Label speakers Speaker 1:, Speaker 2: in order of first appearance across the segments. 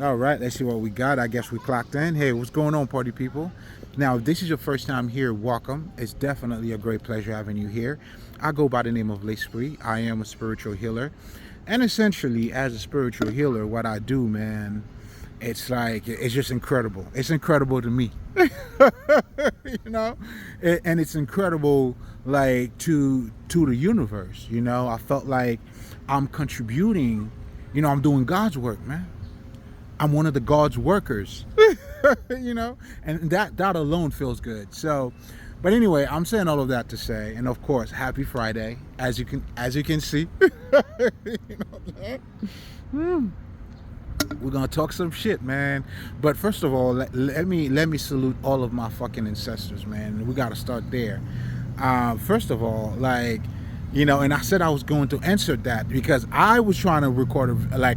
Speaker 1: All right, let's see what we got. I guess we clocked in. Hey, what's going on, party people? Now, if this is your first time here, welcome. It's definitely a great pleasure having you here. I go by the name of L'Esprit. I am a spiritual healer. And essentially, as a spiritual healer, what I do, man, it's like, it's just incredible. It's incredible to me. you know? And it's incredible, like, to the universe, you know? I felt like I'm contributing, I'm doing God's work, man. I'm one of the God's workers, and that alone feels good. So, but anyway, I'm saying all of that to say, and of course, happy Friday, as you can see. We're gonna talk some shit, man. But first of all, let me salute all of my fucking ancestors, man. We gotta start there. First of all, like, and I said I was going to answer that because I was trying to record a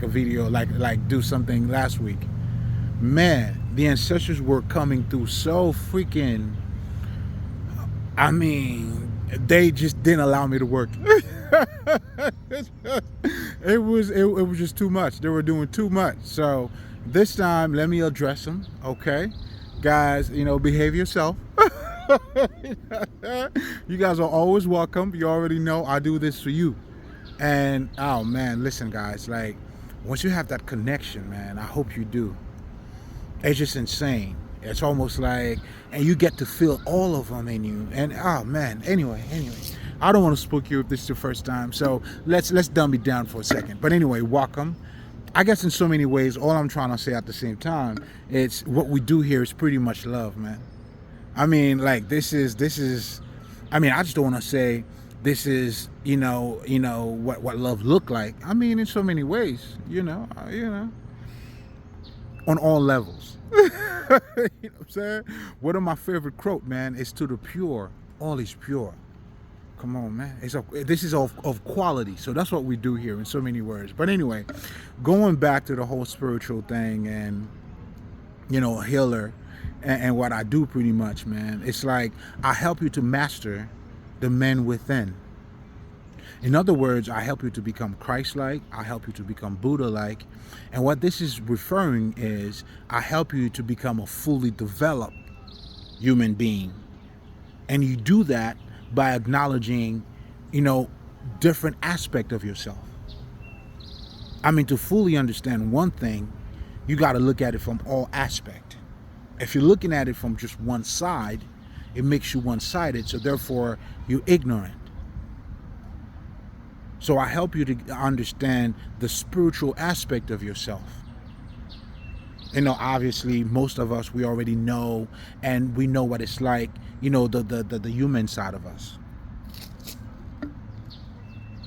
Speaker 1: video, like do something last week. Man, the ancestors were coming through so freaking. I mean, they just didn't allow me to work. it was just too much. They were doing too much. So this time, let me address them, okay, guys. Behave yourself. You guys are always welcome. You already know I do this for you. And oh man, listen guys, like once you have that connection, man, I hope you do. It's just insane. It's almost like, and you get to feel all of them in you. And oh man, anyway, I don't want to spook you if this is your first time. So let's dumb it down for a second. But anyway, welcome. I guess in so many ways, all I'm trying to say at the same time, it's what we do here is pretty much love, man. I mean, like this is. I mean, I just don't want to say this is, what love look like. I mean, in so many ways, on all levels. You know what I'm saying? One of my favorite quote, man, is to the pure, all is pure. Come on, man. This is of quality. So that's what we do here in so many words. But anyway, going back to the whole spiritual thing and, healer. And what I do pretty much, man, it's like I help you to master the men within. In other words, I help you to become Christ-like. I help you to become Buddha-like. And what this is referring is I help you to become a fully developed human being. And you do that by acknowledging, different aspect of yourself. I mean, to fully understand one thing, you got to look at it from all aspects. If you're looking at it from just one side, it makes you one-sided, so therefore you're ignorant. So I help you to understand the spiritual aspect of yourself. Obviously, most of us, we already know, and we know what it's like, the human side of us.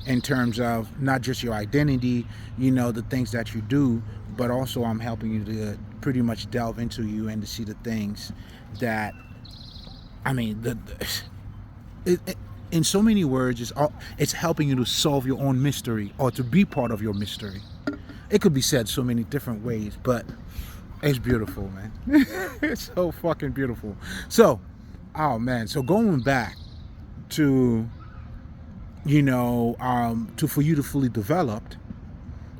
Speaker 1: In terms of not just your identity, the things that you do, but also I'm helping you to pretty much delve into you and to see the things that, I mean, in so many words, it's helping you to solve your own mystery or to be part of your mystery. It could be said so many different ways, but it's beautiful, man. It's so fucking beautiful. So, oh man, so going back to, for you to fully developed,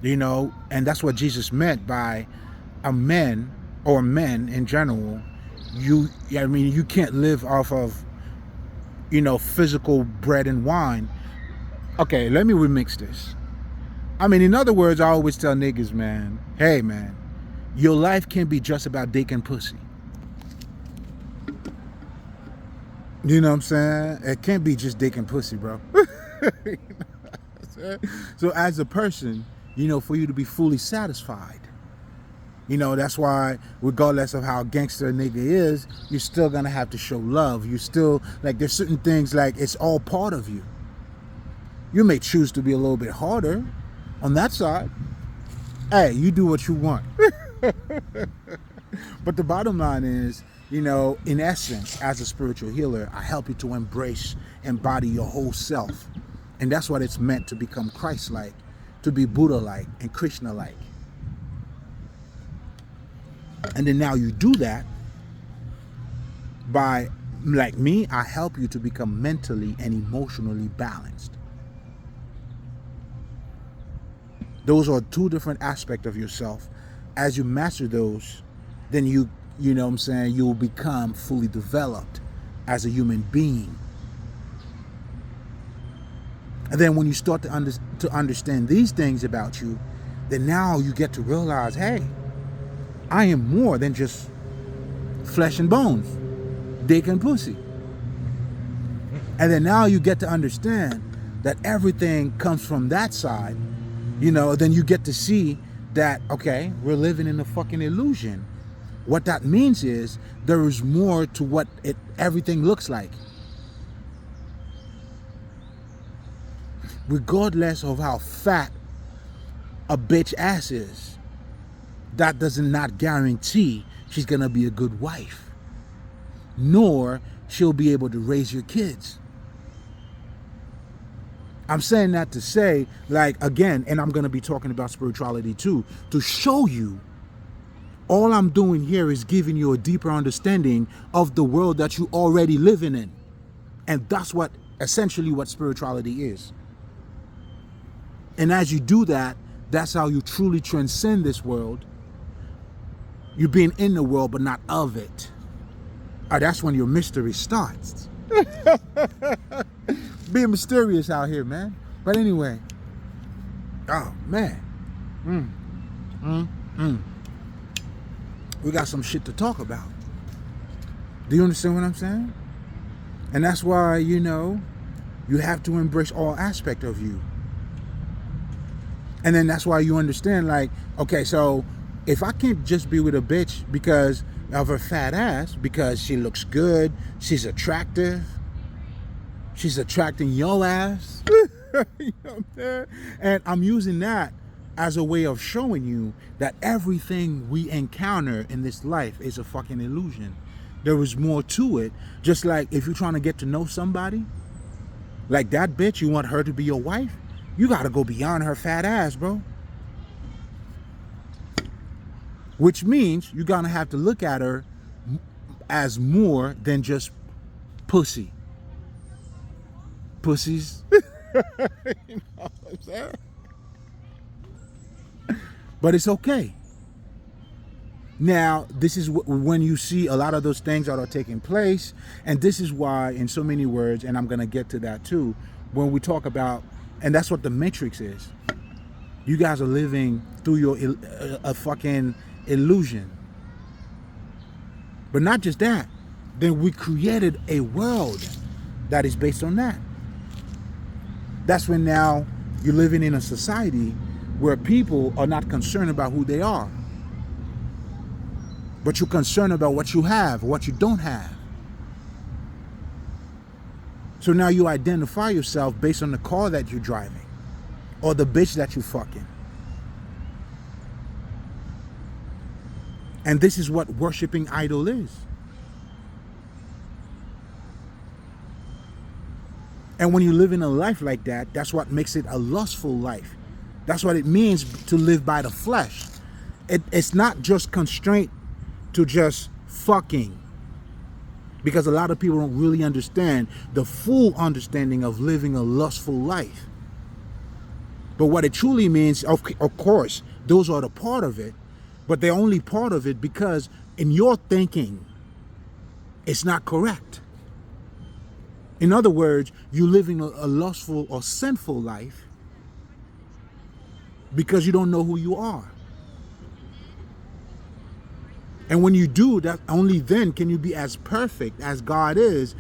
Speaker 1: and that's what Jesus meant by a men or men in general. You can't live off of, physical bread and wine. Okay, let me remix this. I mean, in other words, I always tell niggas, man, hey man, your life can't be just about dick and pussy. You know what I'm saying? It can't be just dick and pussy, bro. So as a person, for you to be fully satisfied, that's why regardless of how gangster a nigga is, you're still gonna have to show love. You still, like, there's certain things, like, it's all part of you. You may choose to be a little bit harder on that side. Hey, you do what you want. But the bottom line is, in essence, as a spiritual healer, I help you to embody your whole self. And that's what it's meant to become Christ-like, to be Buddha-like and Krishna-like. And then now you do that by, like me, I help you to become mentally and emotionally balanced. Those are two different aspects of yourself as you master those, then you know what I'm saying, you will become fully developed as a human being. And then when you start to understand these things about you, then now you get to realize, hey, I am more than just flesh and bones, dick and pussy. And then now you get to understand that everything comes from that side, you know, then you get to see that, okay, we're living in a fucking illusion. What that means is there is more to what everything looks like. Regardless of how fat a bitch ass is, that does not guarantee she's gonna be a good wife, nor she'll be able to raise your kids. I'm saying that to say, like, again, and I'm gonna be talking about spirituality too, to show you, all I'm doing here is giving you a deeper understanding of the world that you already living in. And that's what, essentially what spirituality is. And as you do that, that's how you truly transcend this world. You're being in the world, but not of it. That's when your mystery starts. Being mysterious out here, man. But anyway. Oh, man. We got some shit to talk about. Do you understand what I'm saying? And that's why, you know, you have to embrace all aspects of you. And then that's why you understand, like, okay, so if I can't just be with a bitch because of her fat ass, because she looks good, she's attractive, she's attracting your ass, you know what I'm saying? And I'm using that as a way of showing you that everything we encounter in this life is a fucking illusion. There is more to it. Just like if you're trying to get to know somebody, like that bitch, you want her to be your wife, you gotta go beyond her fat ass, bro. Which means you're gonna have to look at her as more than just pussy. Pussies. You know what I'm saying? But it's okay. Now, this is when you see a lot of those things that are taking place. And this is why, in so many words, and I'm gonna get to that too, when we talk about, and that's what the Matrix is. You guys are living through your a fucking illusion. But not just that. Then we created a world that is based on that. That's when now you're living in a society where people are not concerned about who they are, but you're concerned about what you have, what you don't have. So now you identify yourself based on the car that you're driving or the bitch that you're fucking. And this is what worshiping idol is. And when you live in a life like that, that's what makes it a lustful life. That's what it means to live by the flesh. It's not just constraint to just fucking. Because a lot of people don't really understand the full understanding of living a lustful life. But what it truly means, of course, those are the part of it. But they're only part of it because in your thinking, it's not correct. In other words, you're living a lustful or sinful life because you don't know who you are. And when you do that, only then can you be as perfect as God is,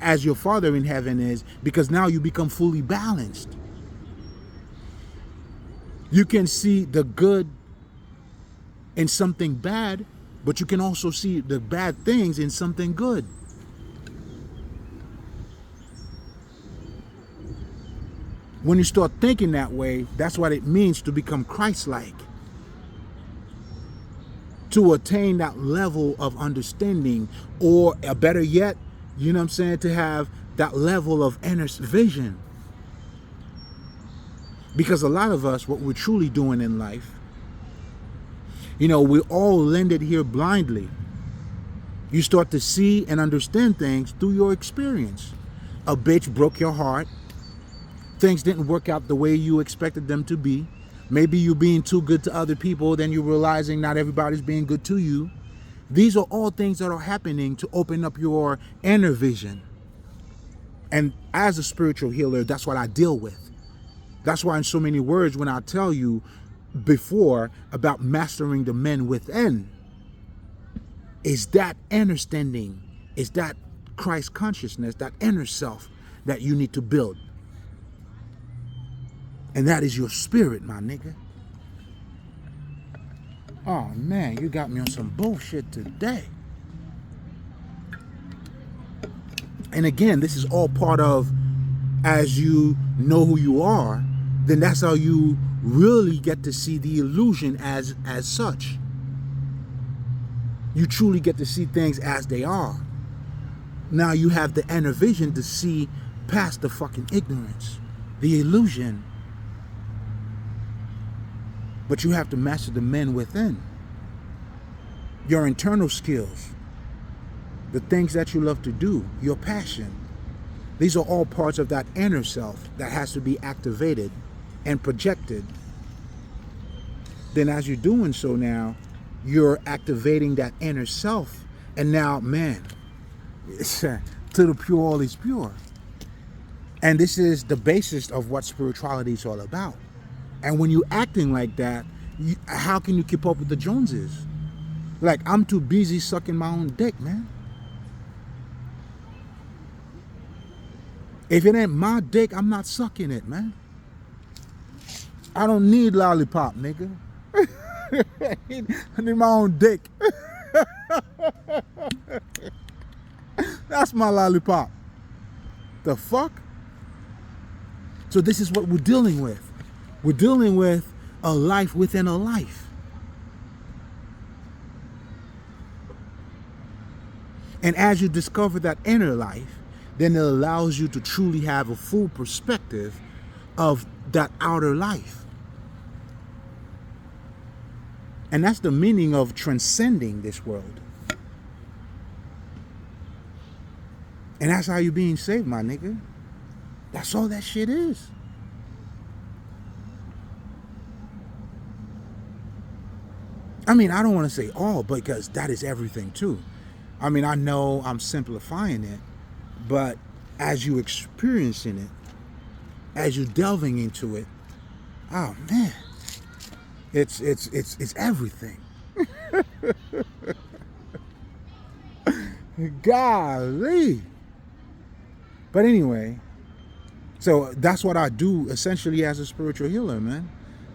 Speaker 1: as your Father in heaven is, because now you become fully balanced. You can see the good in something bad, but you can also see the bad things in something good. When you start thinking that way, that's what it means to become Christ-like. To attain that level of understanding, or better yet, you know what I'm saying, to have that level of inner vision. Because a lot of us, what we're truly doing in life, you know, we all landed here blindly. You start to see and understand things through your experience. A bitch broke your heart. Things didn't work out the way you expected them to be. Maybe you being too good to other people, then you're realizing not everybody's being good to you. These are all things that are happening to open up your inner vision. And as a spiritual healer, that's what I deal with. That's why in so many words, when I tell you before about mastering the men within, is that understanding, is that Christ consciousness, that inner self that you need to build. And that is your spirit, my nigga. Oh man, you got me on some bullshit today. And again, this is all part of, as you know who you are, then that's how you really get to see the illusion as such. You truly get to see things as they are. Now you have the inner vision to see past the fucking ignorance, the illusion. But you have to master the men within. Your internal skills, the things that you love to do, your passion. These are all parts of that inner self that has to be activated and projected. Then as you're doing so now, you're activating that inner self. And now, man, to the pure, all is pure. And this is the basis of what spirituality is all about. And when you're acting like that, how can you keep up with the Joneses? Like, I'm too busy sucking my own dick, man. If it ain't my dick, I'm not sucking it, man. I don't need lollipop, nigga. I need my own dick. That's my lollipop. The fuck? So this is what we're dealing with. We're dealing with a life within a life. And as you discover that inner life, then it allows you to truly have a full perspective of that outer life. And that's the meaning of transcending this world. And that's how you're being saved, my nigga. That's all that shit is. I mean, I don't want to say all, because that is everything too. I mean, I know I'm simplifying it, but as you experiencing it, as you delving into it, oh man, it's everything. Golly. But anyway, so that's what I do essentially as a spiritual healer, man.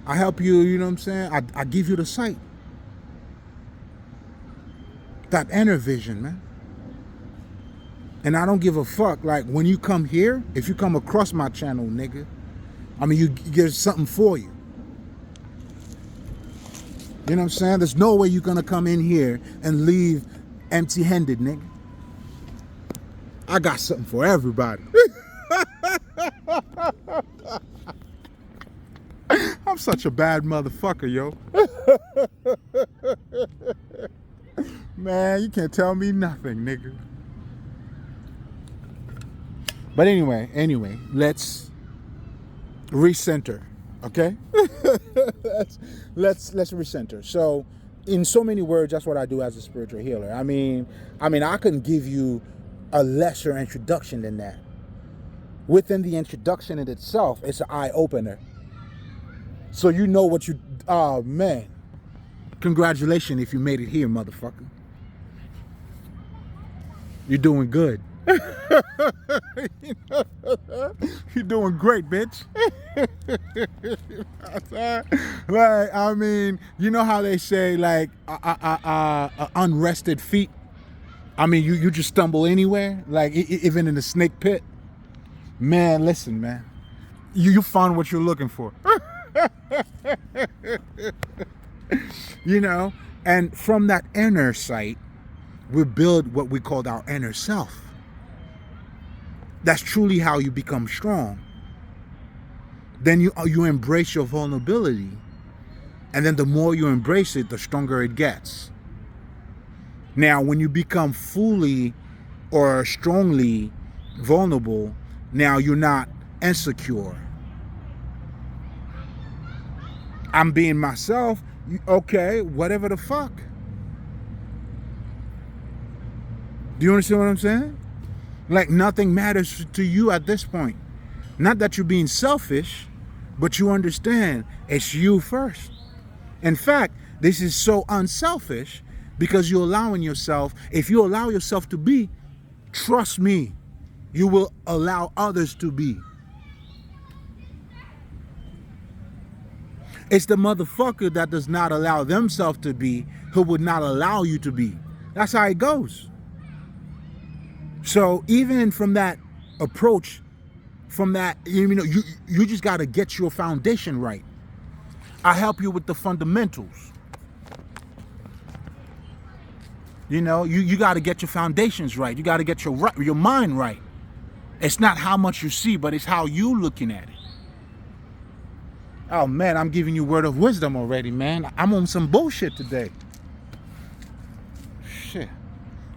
Speaker 1: I help you, you know what I'm saying? I give you the sight. That inner vision, man. And I don't give a fuck. Like, when you come here, if you come across my channel, nigga, I mean, there's something for you. You know what I'm saying? There's no way you're gonna come in here and leave empty-handed, nigga. I got something for everybody. I'm such a bad motherfucker, yo. Man, you can't tell me nothing, nigga. But anyway, let's recenter, okay? let's recenter. So, in so many words, that's what I do as a spiritual healer. I mean, I couldn't give you a lesser introduction than that. Within the introduction in itself, it's an eye-opener. So you know what you... Oh, man. Congratulations if you made it here, motherfucker. You're doing good. You're doing great, bitch. Like, I mean, you know how they say, like, unrested feet? I mean, you just stumble anywhere, like even in the snake pit. Man, listen, man. You found what you're looking for. You know, and from that inner sight, we build what we call our inner self. That's truly how you become strong. Then you embrace your vulnerability. And then the more you embrace it, the stronger it gets. Now, when you become fully or strongly vulnerable, now you're not insecure. I'm being myself. Okay, whatever the fuck. Do you understand what I'm saying? Like nothing matters to you at this point. Not that you're being selfish, but you understand it's you first. In fact, this is so unselfish because you're allowing yourself, if you allow yourself to be, trust me, you will allow others to be. It's the motherfucker that does not allow themselves to be who would not allow you to be. That's how it goes. So even from that approach, from that, you just got to get your foundation right. I help you with the fundamentals. You got to get your foundations right. You got to get your mind right. It's not how much you see, but it's how you looking at it. Oh man, I'm giving you word of wisdom already, man. I'm on some bullshit today. Shit.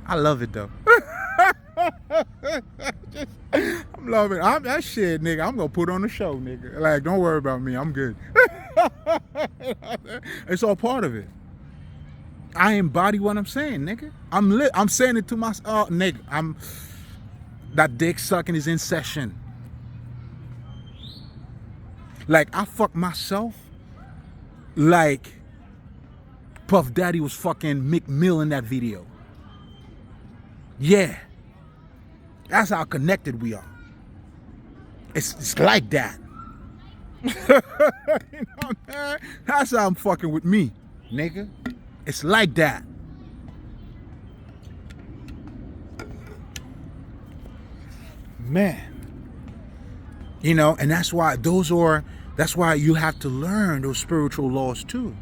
Speaker 1: I love it though. I'm loving it. That shit, nigga. I'm gonna put on the show, nigga. Like, don't worry about me. I'm good. It's all part of it. I embody what I'm saying, nigga. I'm saying it to myself, nigga. That dick sucking is in session. Like, I fuck myself like Puff Daddy was fucking Meek Mill in that video. Yeah. That's how connected we are. It's like that. Man? That's how I'm fucking with me, nigga. It's like that. Man. And that's why you have to learn those spiritual laws too.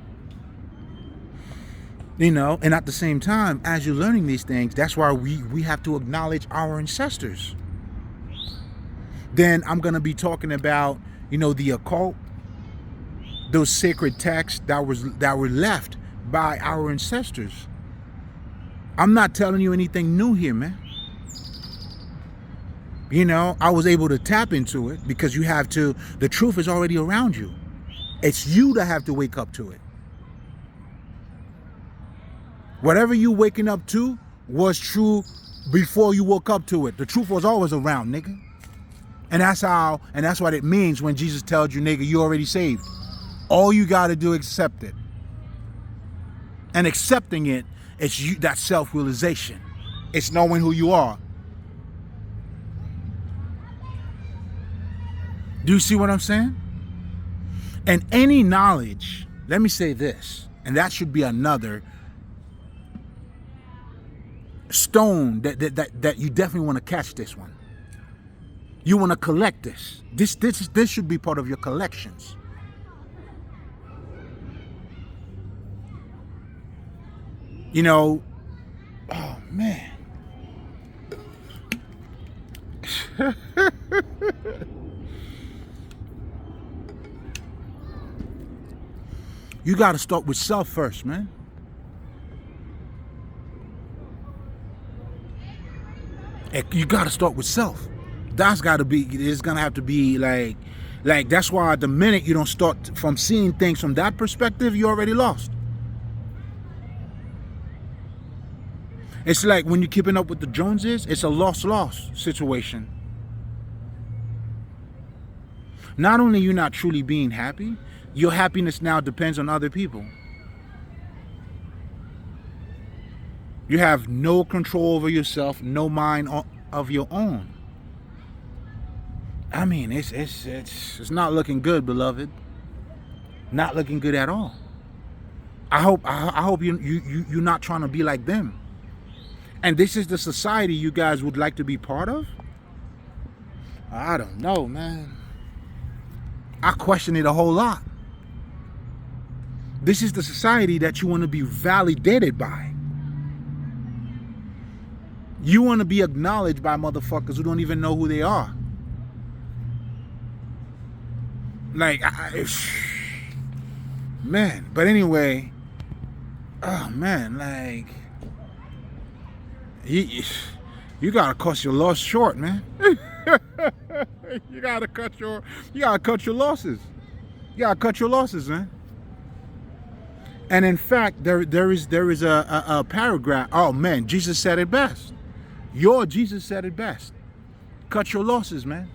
Speaker 1: And at the same time, as you're learning these things, that's why we have to acknowledge our ancestors. Then I'm going to be talking about, the occult, those sacred texts that were left by our ancestors. I'm not telling you anything new here, man. I was able to tap into it because the truth is already around you. It's you that have to wake up to it. Whatever you waking up to was true before you woke up to it. The truth was always around, nigga. And that's what it means when Jesus tells you, nigga, you already saved. All you got to do is accept it. And accepting it, it's you, that self-realization. It's knowing who you are. Do you see what I'm saying? And any knowledge, let me say this, and that should be another stone that you definitely want to catch this one. You want to collect this. This should be part of your collections. Oh man. You got to start with self first, man. You got to start with self. It's going to have to be like that's why the minute you don't start from seeing things from that perspective, you're already lost. It's like when you're keeping up with the Joneses, it's a lost situation. Not only are you not truly being happy, your happiness now depends on other people. You have no control over yourself, no mind of your own. I mean, it's not looking good, beloved. Not looking good at all. I hope you're not trying to be like them. And this is the society you guys would like to be part of? I don't know, man. I question it a whole lot. This is the society that you want to be validated by. You want to be acknowledged by motherfuckers who don't even know who they are. Like, man. But anyway, oh man, like, you gotta cut your loss short, man. You gotta cut your losses. You gotta cut your losses, man. And in fact, there is a paragraph. Oh man, Jesus said it best. Jesus said it best. Cut your losses, man.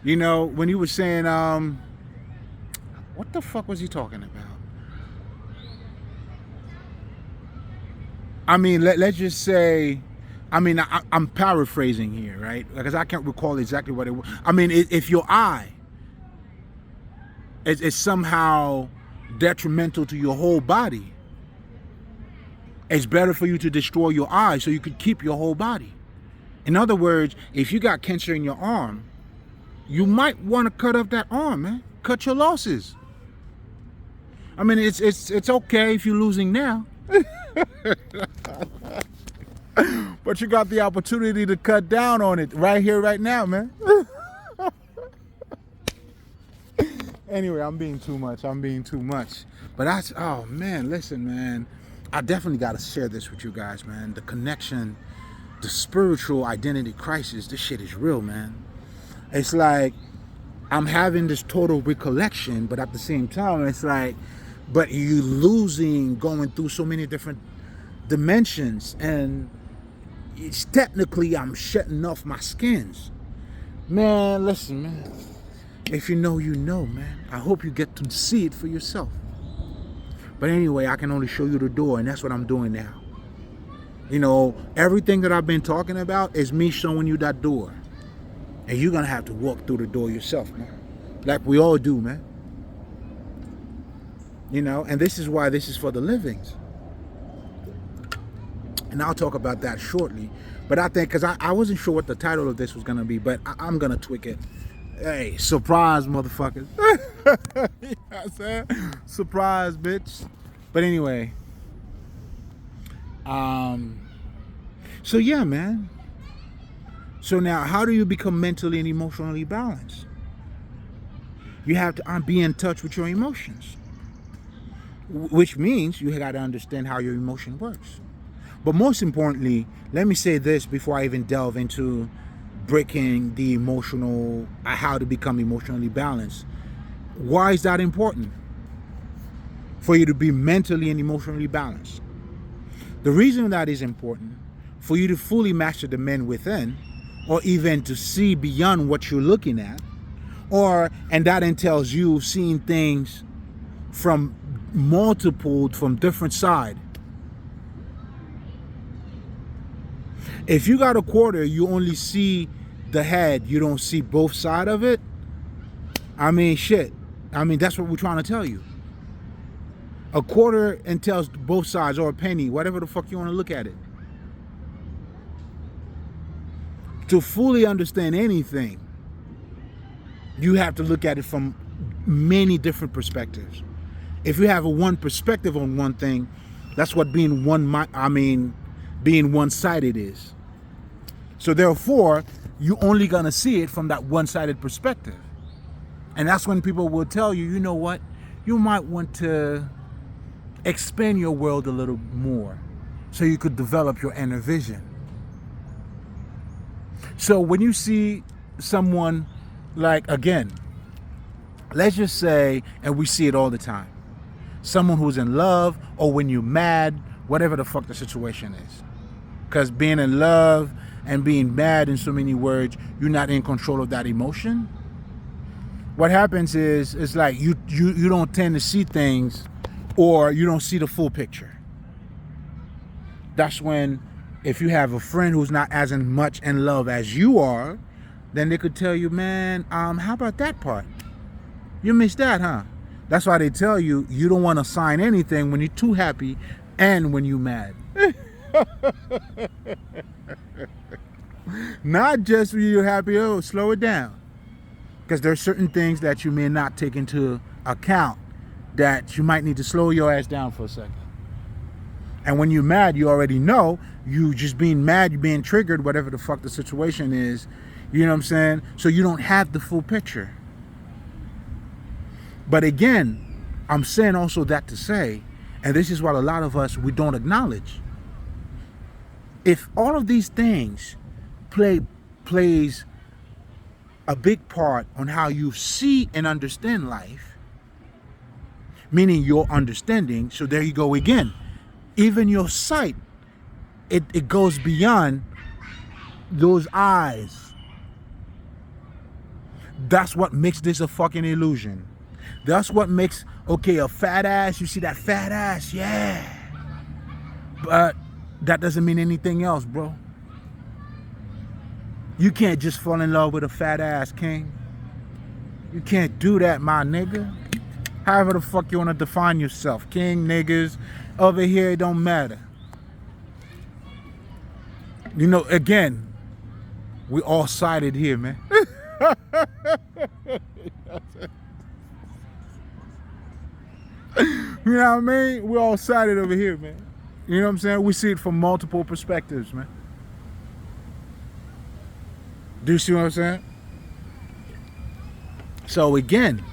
Speaker 1: You know, when he was saying, what the fuck was he talking about? I mean, let's just say, I mean, I'm paraphrasing here, right? Because I can't recall exactly what it was. I mean, if your eye is somehow detrimental to your whole body, it's better for you to destroy your eye so you could keep your whole body. In other words, if you got cancer in your arm, you might want to cut off that arm, man. Cut your losses. I mean, it's okay if you're losing now. But you got the opportunity to cut down on it right here, right now, man. Anyway, I'm being too much. But that's, oh man, listen, man. I definitely got to share this with you guys, man. The connection, the spiritual identity crisis, this shit is real, man. It's like I'm having this total recollection, but at the same time, it's like, but you losing, going through so many different dimensions, and it's technically I'm shutting off my skins. Man, listen, man. If you know, you know, man. I hope you get to see it for yourself. But anyway, I can only show you the door, and that's what I'm doing now. You know, everything that I've been talking about is me showing you that door. And you're going to have to walk through the door yourself, man. Like we all do, man. You know, and this is why this is for the livings. And I'll talk about that shortly. But I think, because I wasn't sure what the title of this was going to be, but I'm going to tweak it. Hey, surprise, motherfuckers. You know what I'm saying? Surprise, bitch. But anyway. So yeah, man. So now, how do you become mentally and emotionally balanced? You have to be in touch with your emotions. Which means you got to understand how your emotion works. But most importantly, let me say this before I even delve into breaking the emotional, how to become emotionally balanced. Why is that important? For you to be mentally and emotionally balanced. The reason that is important, for you to fully master the men within, or even to see beyond what you're looking at, and that entails you seeing things from different sides. If you got a quarter, you only see the head, you don't see both sides of it. I mean, shit. I mean, that's what we're trying to tell you. A quarter entails both sides, or a penny, whatever the fuck you want to look at it. To fully understand anything, you have to look at it from many different perspectives. If you have a one perspective on one thing, that's what being one-sided is. So therefore, you're only gonna see it from that one-sided perspective. And that's when people will tell you, you know what, you might want to expand your world a little more so you could develop your inner vision. So when you see someone, like, again, let's just say, and we see it all the time, someone who's in love, or when you're mad, whatever the fuck the situation is. Because being in love and being mad, in so many words, you're not in control of that emotion. What happens is, it's like you don't tend to see things, or you don't see the full picture. That's when, if you have a friend who's not as much in love as you are, then they could tell you, man, how about that part? You missed that, huh? That's why they tell you, you don't want to sign anything when you're too happy and when you're mad. Not just when you're happy, oh, slow it down. Because there's certain things that you may not take into account that you might need to slow your ass down for a second. And when you're mad, you already know, you just being mad, you're being triggered, whatever the fuck the situation is, you know what I'm saying? So you don't have the full picture. But again, I'm saying also that to say, and this is what a lot of us, we don't acknowledge. If all of these things plays a big part on how you see and understand life, meaning your understanding. So there you go again. Even your sight, it goes beyond those eyes. That's what makes this a fucking illusion. That's what makes, okay, a fat ass, you see that fat ass, yeah. But that doesn't mean anything else, bro. You can't just fall in love with a fat ass, king. You can't do that, my nigga. However the fuck you want to define yourself. King, niggas, over here, it don't matter. You know, again, we all sided here, man. You know what I mean? We're all sided over here, man. You know what I'm saying? We see it from multiple perspectives, man. Do you see what I'm saying? So again,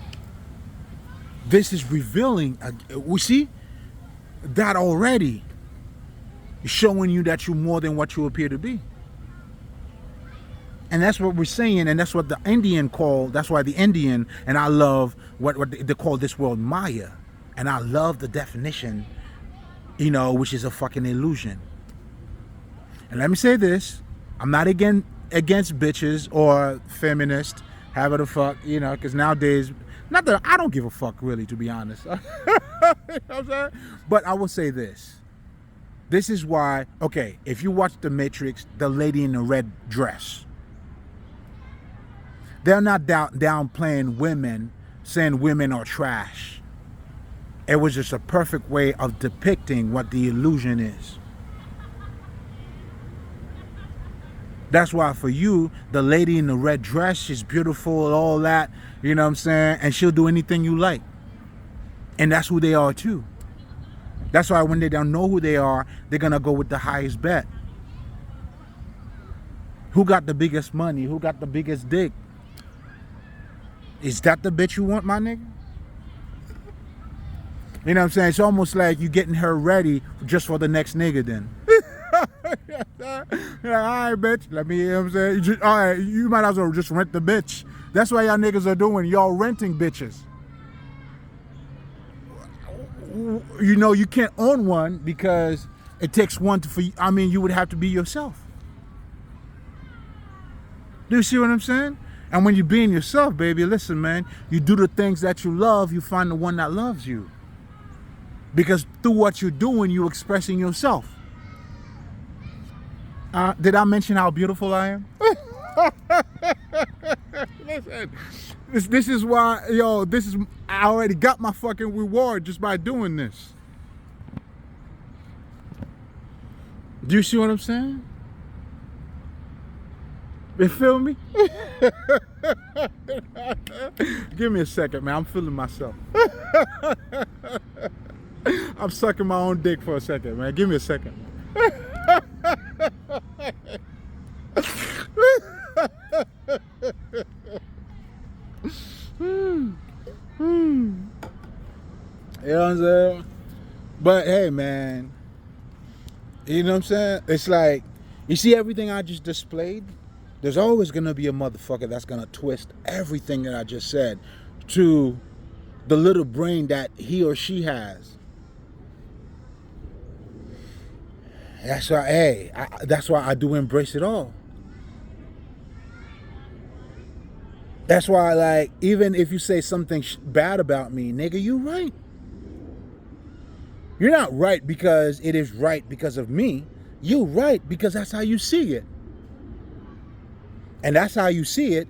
Speaker 1: this is revealing, we see that already is showing you that you're more than what you appear to be. And that's what we're saying, and that's what the Indian call, that's why the Indian, and I love what they call this world Maya. And I love the definition, you know, which is a fucking illusion. And let me say this, I'm not against bitches or feminists, however the fuck, you know, because nowadays, not that I don't give a fuck really, to be honest. You know what I'm saying? But I will say this. This is why, okay, if you watch The Matrix, the lady in the red dress, they're not downplaying women, saying women are trash. It was just a perfect way of depicting what the illusion is. That's why for you, the lady in the red dress, she's beautiful and all that, you know what I'm saying? And she'll do anything you like. And that's who they are too. That's why when they don't know who they are, they're going to go with the highest bet. Who got the biggest money? Who got the biggest dick? Is that the bitch you want, my nigga? You know what I'm saying? It's almost like you getting her ready just for the next nigga then. All right, bitch. Let me, you know what I'm saying? All right, you might as well just rent the bitch. That's what y'all niggas are doing. Y'all renting bitches. You know, you can't own one because it takes one to, I mean, you would have to be yourself. Do you see what I'm saying? And when you're being yourself, baby, listen, man, you do the things that you love, you find the one that loves you. Because through what you're doing, you're expressing yourself. Did I mention how beautiful I am? Listen, this is why, yo, I already got my fucking reward just by doing this. Do you see what I'm saying? You feel me? Give me a second, man. I'm feeling myself. I'm sucking my own dick for a second, man. Give me a second. You know what I'm saying? But hey, man, you know what I'm saying? It's like, you see everything I just displayed? There's always gonna be a motherfucker that's gonna twist everything that I just said to the little brain that he or she has. That's why, hey, that's why I do embrace it all. That's why, like, even if you say something bad about me, nigga, you right. You're not right because it is right because of me. You're right because that's how you see it. And that's how you see it.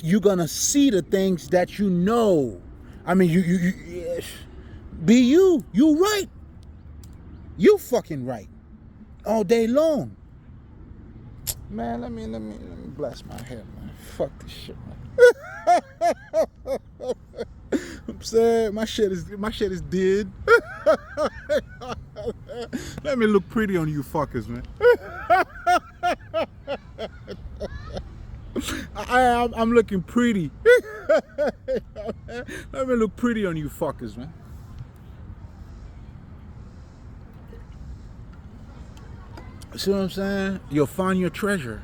Speaker 1: You're gonna see the things that you know. I mean, you be you. You right. You fucking right. All day long. Man, let me blast my head, man. Fuck this shit, man. I'm saying my shit is dead. Let me look pretty on you fuckers, man. I'm looking pretty. Let me look pretty on you fuckers, man. See what I'm saying? You'll find your treasure.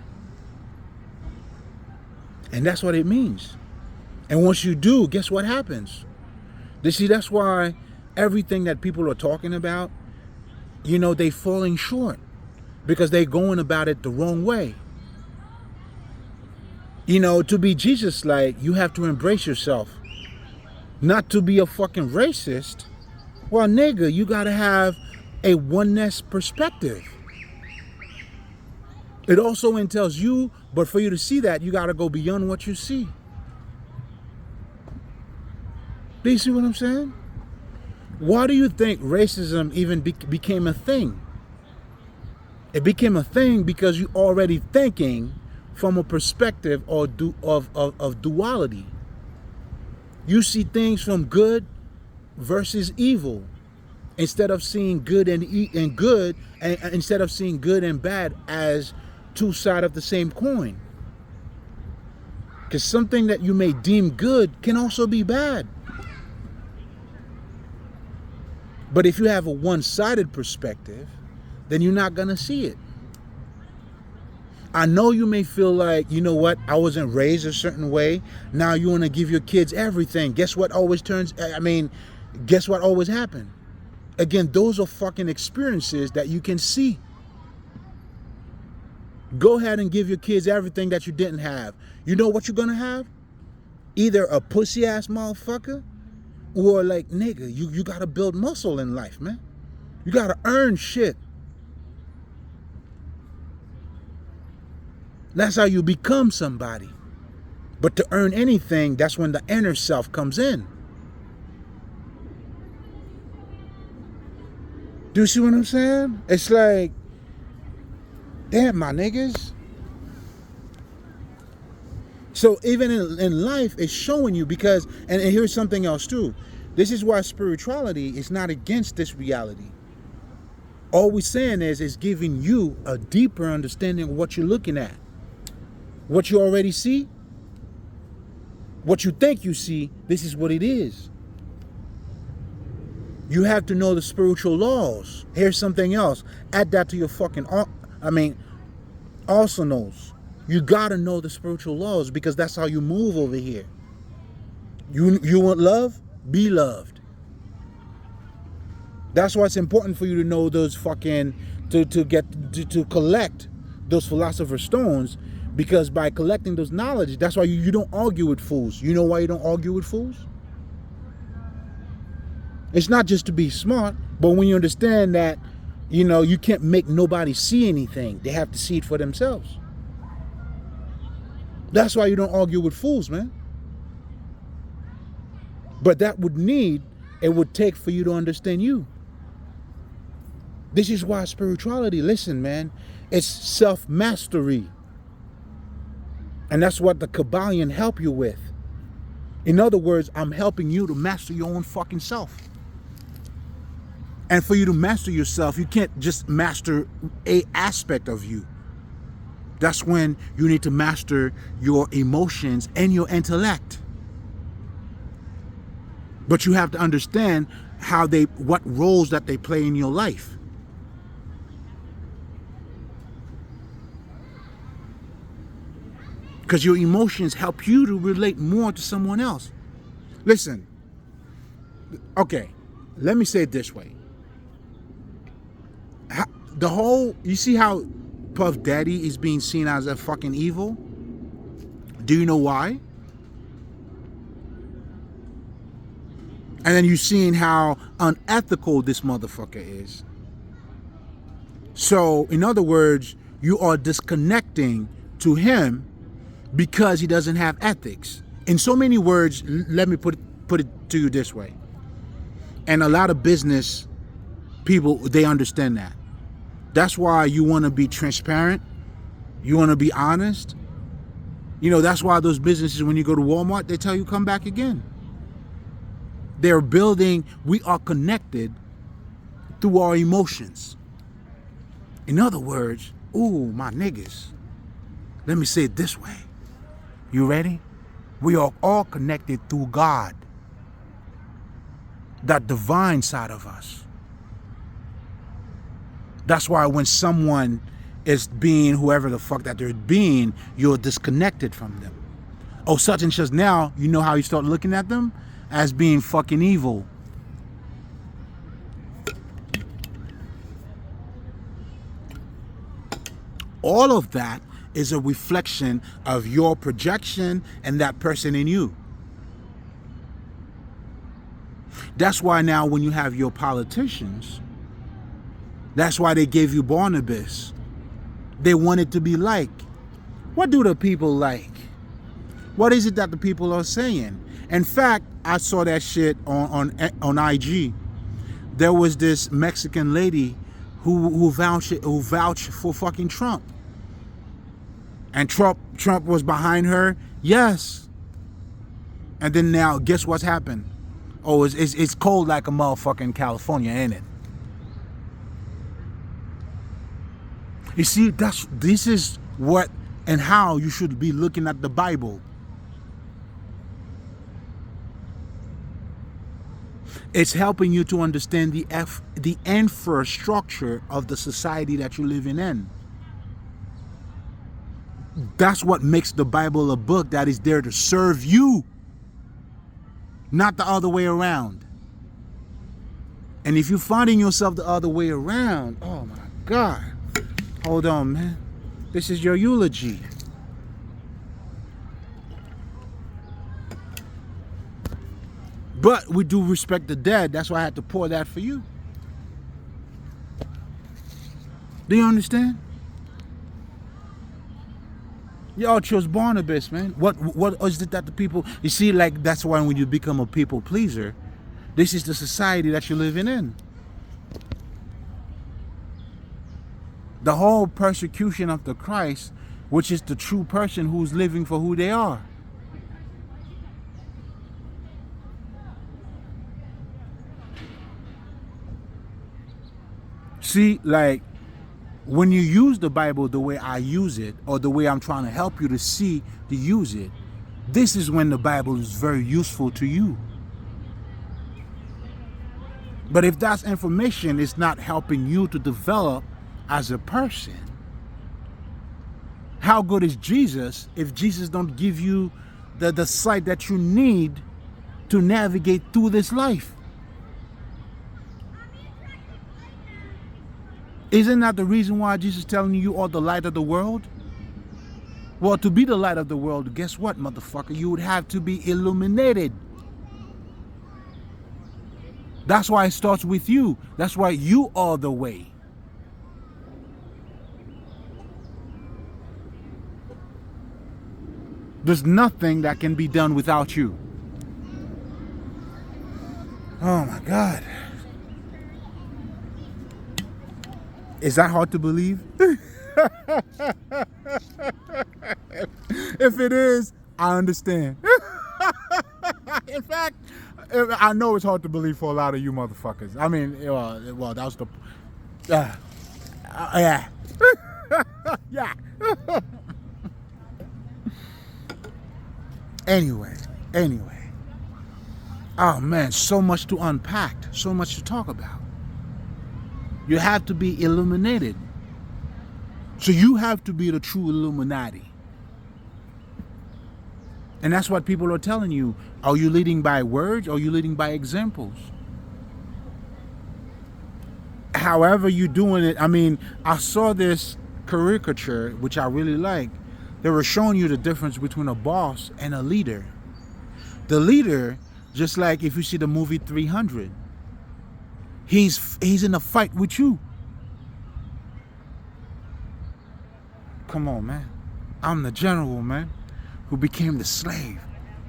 Speaker 1: And that's what it means. And once you do, guess what happens? You see, that's why everything that people are talking about, they falling short because they going about it the wrong way. To be Jesus-like, you have to embrace yourself. Not to be a fucking racist. Well, nigga, you gotta have a oneness perspective. It also entails you, but for you to see that, you gotta go beyond what you see. Do you see what I'm saying? Why do you think racism even became a thing? It became a thing because you're already thinking from a perspective of duality. You see things from good versus evil, instead of seeing good and good, and instead of seeing good and bad as two sides of the same coin. Because something that you may deem good can also be bad. But if you have a one-sided perspective, then you're not gonna see it. I know you may feel like, you know what, I wasn't raised a certain way. Now you want to give your kids everything. Guess what always happens? Again, those are fucking experiences that you can see. Go ahead and give your kids everything that you didn't have. You know what you're going to have? Either a pussy ass motherfucker or like, nigga, you got to build muscle in life, man. You got to earn shit. That's how you become somebody. But to earn anything, that's when the inner self comes in. Do you see what I'm saying? It's like, damn, my niggas. So even in life, it's showing you because, and here's something else too. This is why spirituality is not against this reality. All we're saying is giving you a deeper understanding of what you're looking at. What you already see, what you think you see, this is what it is. You have to know the spiritual laws. Here's something else. Add that to your fucking, arsenals. You gotta know the spiritual laws because that's how you move over here. You want love? Be loved. That's why it's important for you to know those fucking, to collect those philosopher's stones. Because by collecting those knowledge, that's why you don't argue with fools. You know why you don't argue with fools? It's not just to be smart, but when you understand that, you can't make nobody see anything. They have to see it for themselves. That's why you don't argue with fools, man. But it would take for you to understand you. This is why spirituality, listen, man, it's self-mastery. And that's what the Kabbalion help you with. In other words, I'm helping you to master your own fucking self. And for you to master yourself, you can't just master a aspect of you. That's when you need to master your emotions and your intellect. But you have to understand what roles that they play in your life. Because your emotions help you to relate more to someone else. Listen, okay, let me say it this way. You see how Puff Daddy is being seen as a fucking evil? Do you know why? And then you're seeing how unethical this motherfucker is. So, in other words, you are disconnecting to him because he doesn't have ethics. In so many words, let me put it to you this way. And a lot of business people, they understand that. That's why you want to be transparent. You want to be honest. That's why those businesses, when you go to Walmart, they tell you come back again. They're building, we are connected through our emotions. In other words, ooh, my niggas, let me say it this way. You ready? We are all connected through God. That divine side of us. That's why when someone is being whoever the fuck that they're being, you're disconnected from them. Oh, such and such, now, you know how you start looking at them? As being fucking evil. all of that is a reflection of your projection and that person in you. That's why now when you have your politicians, that's why they gave you Barnabas. They wanted to be like. What do the people like? What is it that the people are saying? In fact, I saw that shit on IG. There was this Mexican lady who vouched for fucking Trump. And Trump was behind her. Yes. And then now, guess what's happened? Oh, it's cold like a motherfucker in California, ain't it? You see, this is what and how you should be looking at the Bible. It's helping you to understand the infrastructure of the society that you're living in. That's what makes the Bible a book that is there to serve you, not the other way around. And if you're finding yourself the other way around, oh my God. Hold on, man. This is your eulogy. But we do respect the dead. That's why I had to pour that for you. Do you understand? Y'all chose Barnabas, man. What is it that the people... You see, like, that's why when you become a people pleaser, this is the society that you're living in. The whole persecution of the Christ, which is the true person who's living for who they are. See, like, when you use the Bible the way I use it, or the way I'm trying to help you to see to use it, this is when the Bible is very useful to you. But if that information is not helping you to develop as a person, how good is Jesus if Jesus don't give you the sight that you need to navigate through this life? Isn't that the reason why Jesus is telling you are the light of the world? Well, to be the light of the world, guess what, motherfucker? You would have to be illuminated. That's why it starts with you. That's why you are the way. There's nothing that can be done without you. Oh my God. Is that hard to believe? If it is, I understand. In fact, I know it's hard to believe for a lot of you motherfuckers. I mean, well, that was the... yeah. Yeah. Anyway. Oh, man, so much to unpack. So much to talk about. You have to be illuminated. So you have to be the true Illuminati. And that's what people are telling you. Are you leading by words or are you leading by examples? However you're doing it. I mean, I saw this caricature, which I really like. They were showing you the difference between a boss and a leader. The leader, just like if you see the movie 300, he's in a fight with you. Come on, man. I'm the general, man, who became the slave.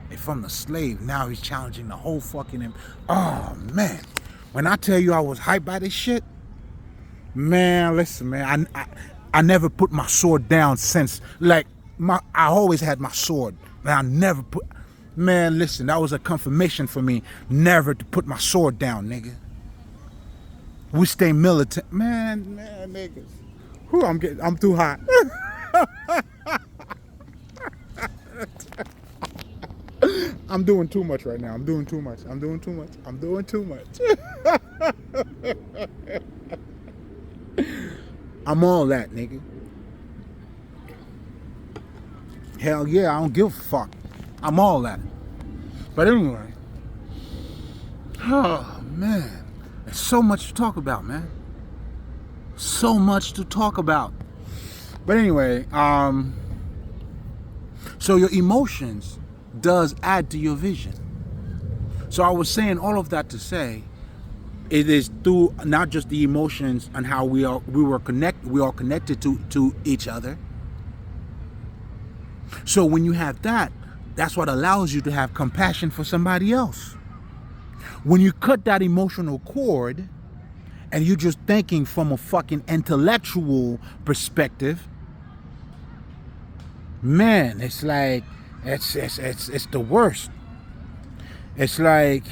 Speaker 1: And from the slave, now he's challenging the whole fucking... Oh, man. When I tell you I was hyped by this shit, man, listen, man. I never put my sword down since. Like, I always had my sword. Man, I never put... Man, listen, that was a confirmation for me never to put my sword down, nigga. We stay militant. Man, niggas. Whew, I'm too hot. I'm doing too much right now. I'm doing too much. I'm all that, nigga. Hell yeah, I don't give a fuck. I'm all that. But anyway. Oh, man. There's so much to talk about, man. So much to talk about. But anyway, so your emotions does add to your vision. So I was saying all of that to say, it is through not just the emotions and how we are connected to each other. So when you have that, that's what allows you to have compassion for somebody else. When you cut that emotional cord and you're just thinking from a fucking intellectual perspective, man, it's like it's the worst. It's like,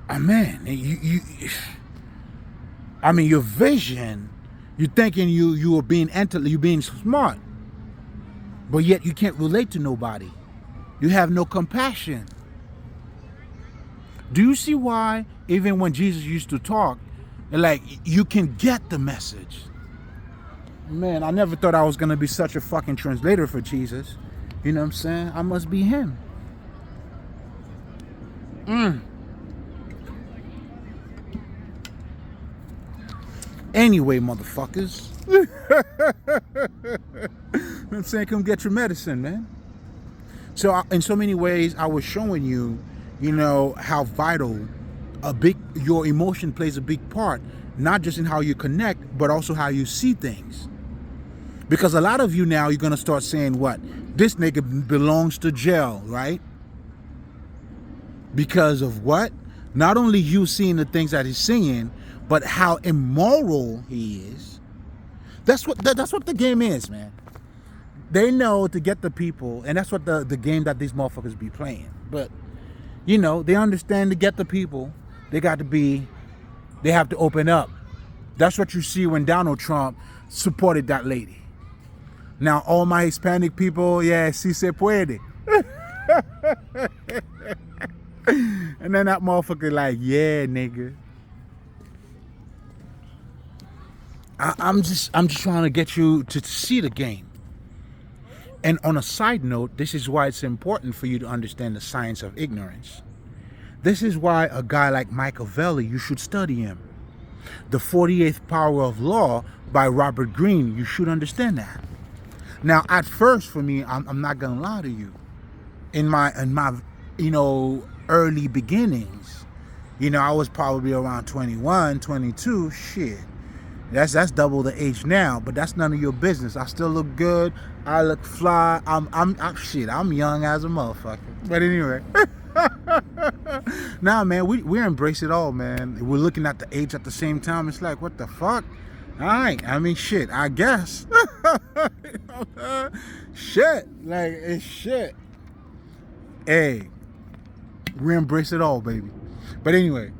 Speaker 1: oh man, I mean, your vision, you're thinking you are being you're being smart, but yet you can't relate to nobody. You have no compassion. Do you see why even when Jesus used to talk, like, you can get the message? Man, I never thought I was gonna be such a fucking translator for Jesus. You know what I'm saying? I must be him. Anyway, motherfuckers. You know what I'm saying? Come get your medicine, man. So in so many ways, I was showing you, you know, how vital your emotion plays a big part, not just in how you connect, but also how you see things. Because a lot of you now, you're going to start saying what? This nigga belongs to jail, right? Because of what? Not only you seeing the things that he's saying, but how immoral he is. That's what the game is, man. They know to get the people, and that's what the game that these motherfuckers be playing. But, you know, they understand to get the people, they have to open up. That's what you see when Donald Trump supported that lady. Now, all my Hispanic people, yeah, si se puede. And then that motherfucker like, yeah, nigga. I'm just trying to get you to see the game. And on a side note, this is why it's important for you to understand the science of ignorance. This is why a guy like Machiavelli, you should study him. The 48th Power of Law by Robert Greene, you should understand that. Now, at first, for me, I'm not gonna lie to you. In my you know, early beginnings, you know, I was probably around 21, 22. Shit, that's double the age now, but that's none of your business. I still look good. I look fly. I'm young as a motherfucker. But anyway, nah, man, we embrace it all, man. We're looking at the age at the same time. It's like, what the fuck? All right, I mean, shit, I guess. Shit, like, it's shit. Hey, we embrace it all, baby. But anyway,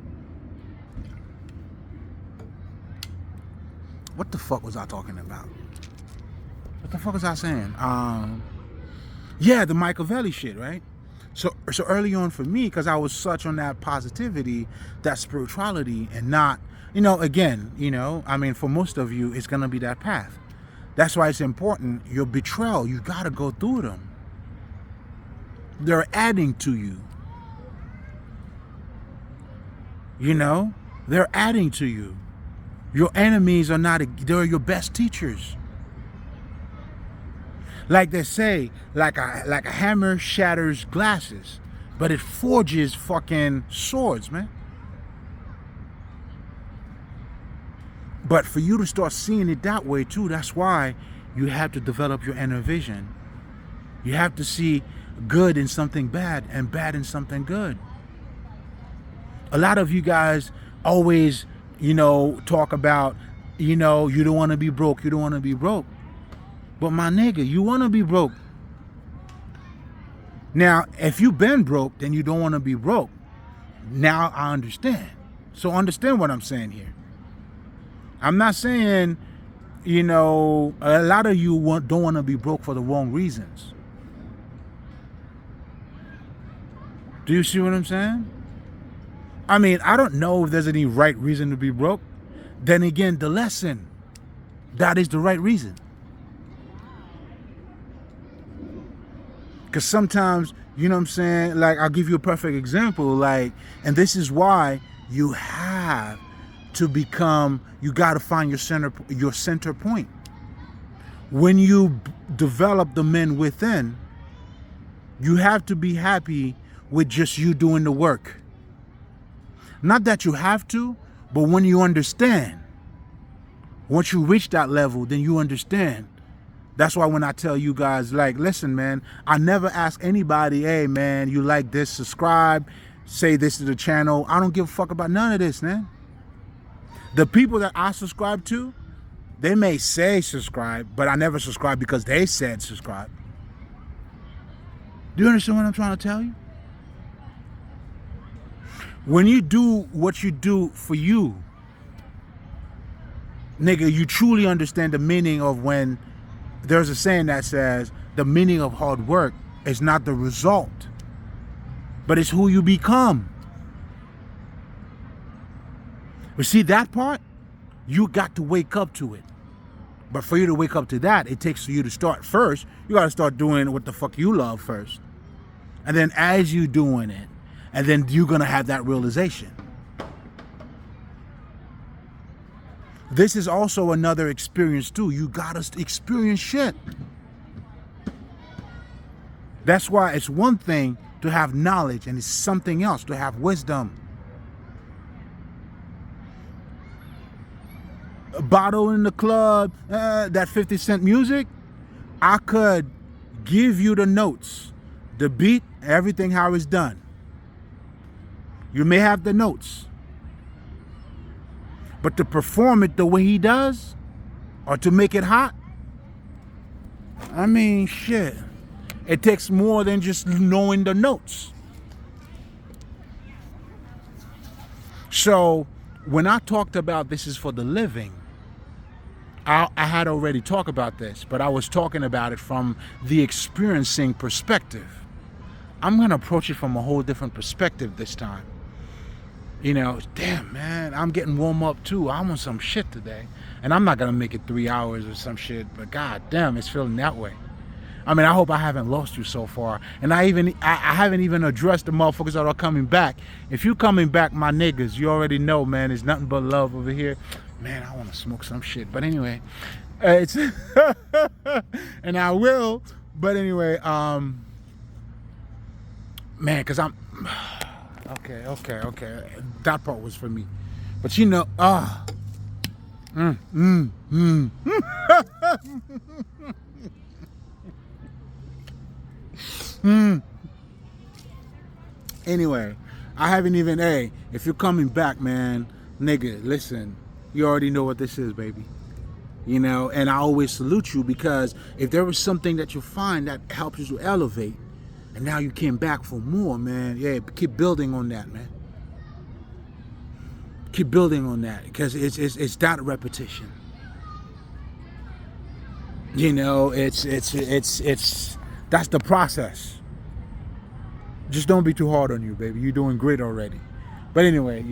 Speaker 1: what the fuck was I talking about? What the fuck was I saying? Yeah, the Machiavelli shit, right? So early on for me, because I was such on that positivity, that spirituality, and not, you know, again, you know, I mean, for most of you, it's going to be that path. That's why it's important. Your betrayal, you got to go through them. They're adding to you. You know, they're adding to you. Your enemies are not, they're your best teachers. Like they say, like a hammer shatters glasses, but it forges fucking swords, man. But for you to start seeing it that way too, that's why you have to develop your inner vision. You have to see good in something bad and bad in something good. A lot of you guys always, you know, talk about, you know, you don't want to be broke. You don't want to be broke. But my nigga, you want to be broke. Now, if you've been broke, then you don't want to be broke. Now I understand. So understand what I'm saying here. I'm not saying, you know, a lot of you don't want to be broke for the wrong reasons. Do you see what I'm saying? I mean, I don't know if there's any right reason to be broke. Then again, the lesson, that is the right reason. Because sometimes, you know what I'm saying, like, I'll give you a perfect example, like, and this is why you have to become, you got to find your center point. When you develop the men within, you have to be happy with just you doing the work. Not that you have to, but when you understand, once you reach that level, then you understand. That's why when I tell you guys, like, listen, man, I never ask anybody, hey, man, you like this, subscribe, say this to the channel. I don't give a fuck about none of this, man. The people that I subscribe to, they may say subscribe, but I never subscribe because they said subscribe. Do you understand what I'm trying to tell you? When you do what you do for you, nigga, you truly understand the meaning of when there's a saying that says the meaning of hard work is not the result, but it's who you become. But see that part? You got to wake up to it. But for you to wake up to that, it takes for you to start first. You got to start doing what the fuck you love first. And then as you doing it, and then you're going to have that realization. This is also another experience too. You got to experience shit. That's why it's one thing to have knowledge and it's something else to have wisdom. A bottle in the club, that 50 Cent music, I could give you the notes, the beat, everything how it's done. You may have the notes. But to perform it the way he does, or to make it hot, I mean, shit. It takes more than just knowing the notes. So, when I talked about this is for the living, I had already talked about this, but I was talking about it from the experiencing perspective. I'm going to approach it from a whole different perspective this time. You know, damn, man, I'm getting warm up too. I'm on some shit today. And I'm not going to make it 3 hours or some shit, but god damn, it's feeling that way. I mean, I hope I haven't lost you so far. And I haven't even addressed the motherfuckers that are coming back. If you coming back, my niggas, you already know, man, there's nothing but love over here. Man, I want to smoke some shit. But anyway, it's and I will. But anyway, man, because I'm... Okay. That part was for me. But you know, Anyway, I haven't even, hey, if you're coming back, man, nigga, listen, you already know what this is, baby. You know, and I always salute you because if there was something that you find that helps you to elevate, and now you came back for more, man. Yeah, keep building on that, man. Keep building on that because it's that repetition. You know, it's that's the process. Just don't be too hard on you, baby. You're doing great already. But anyway,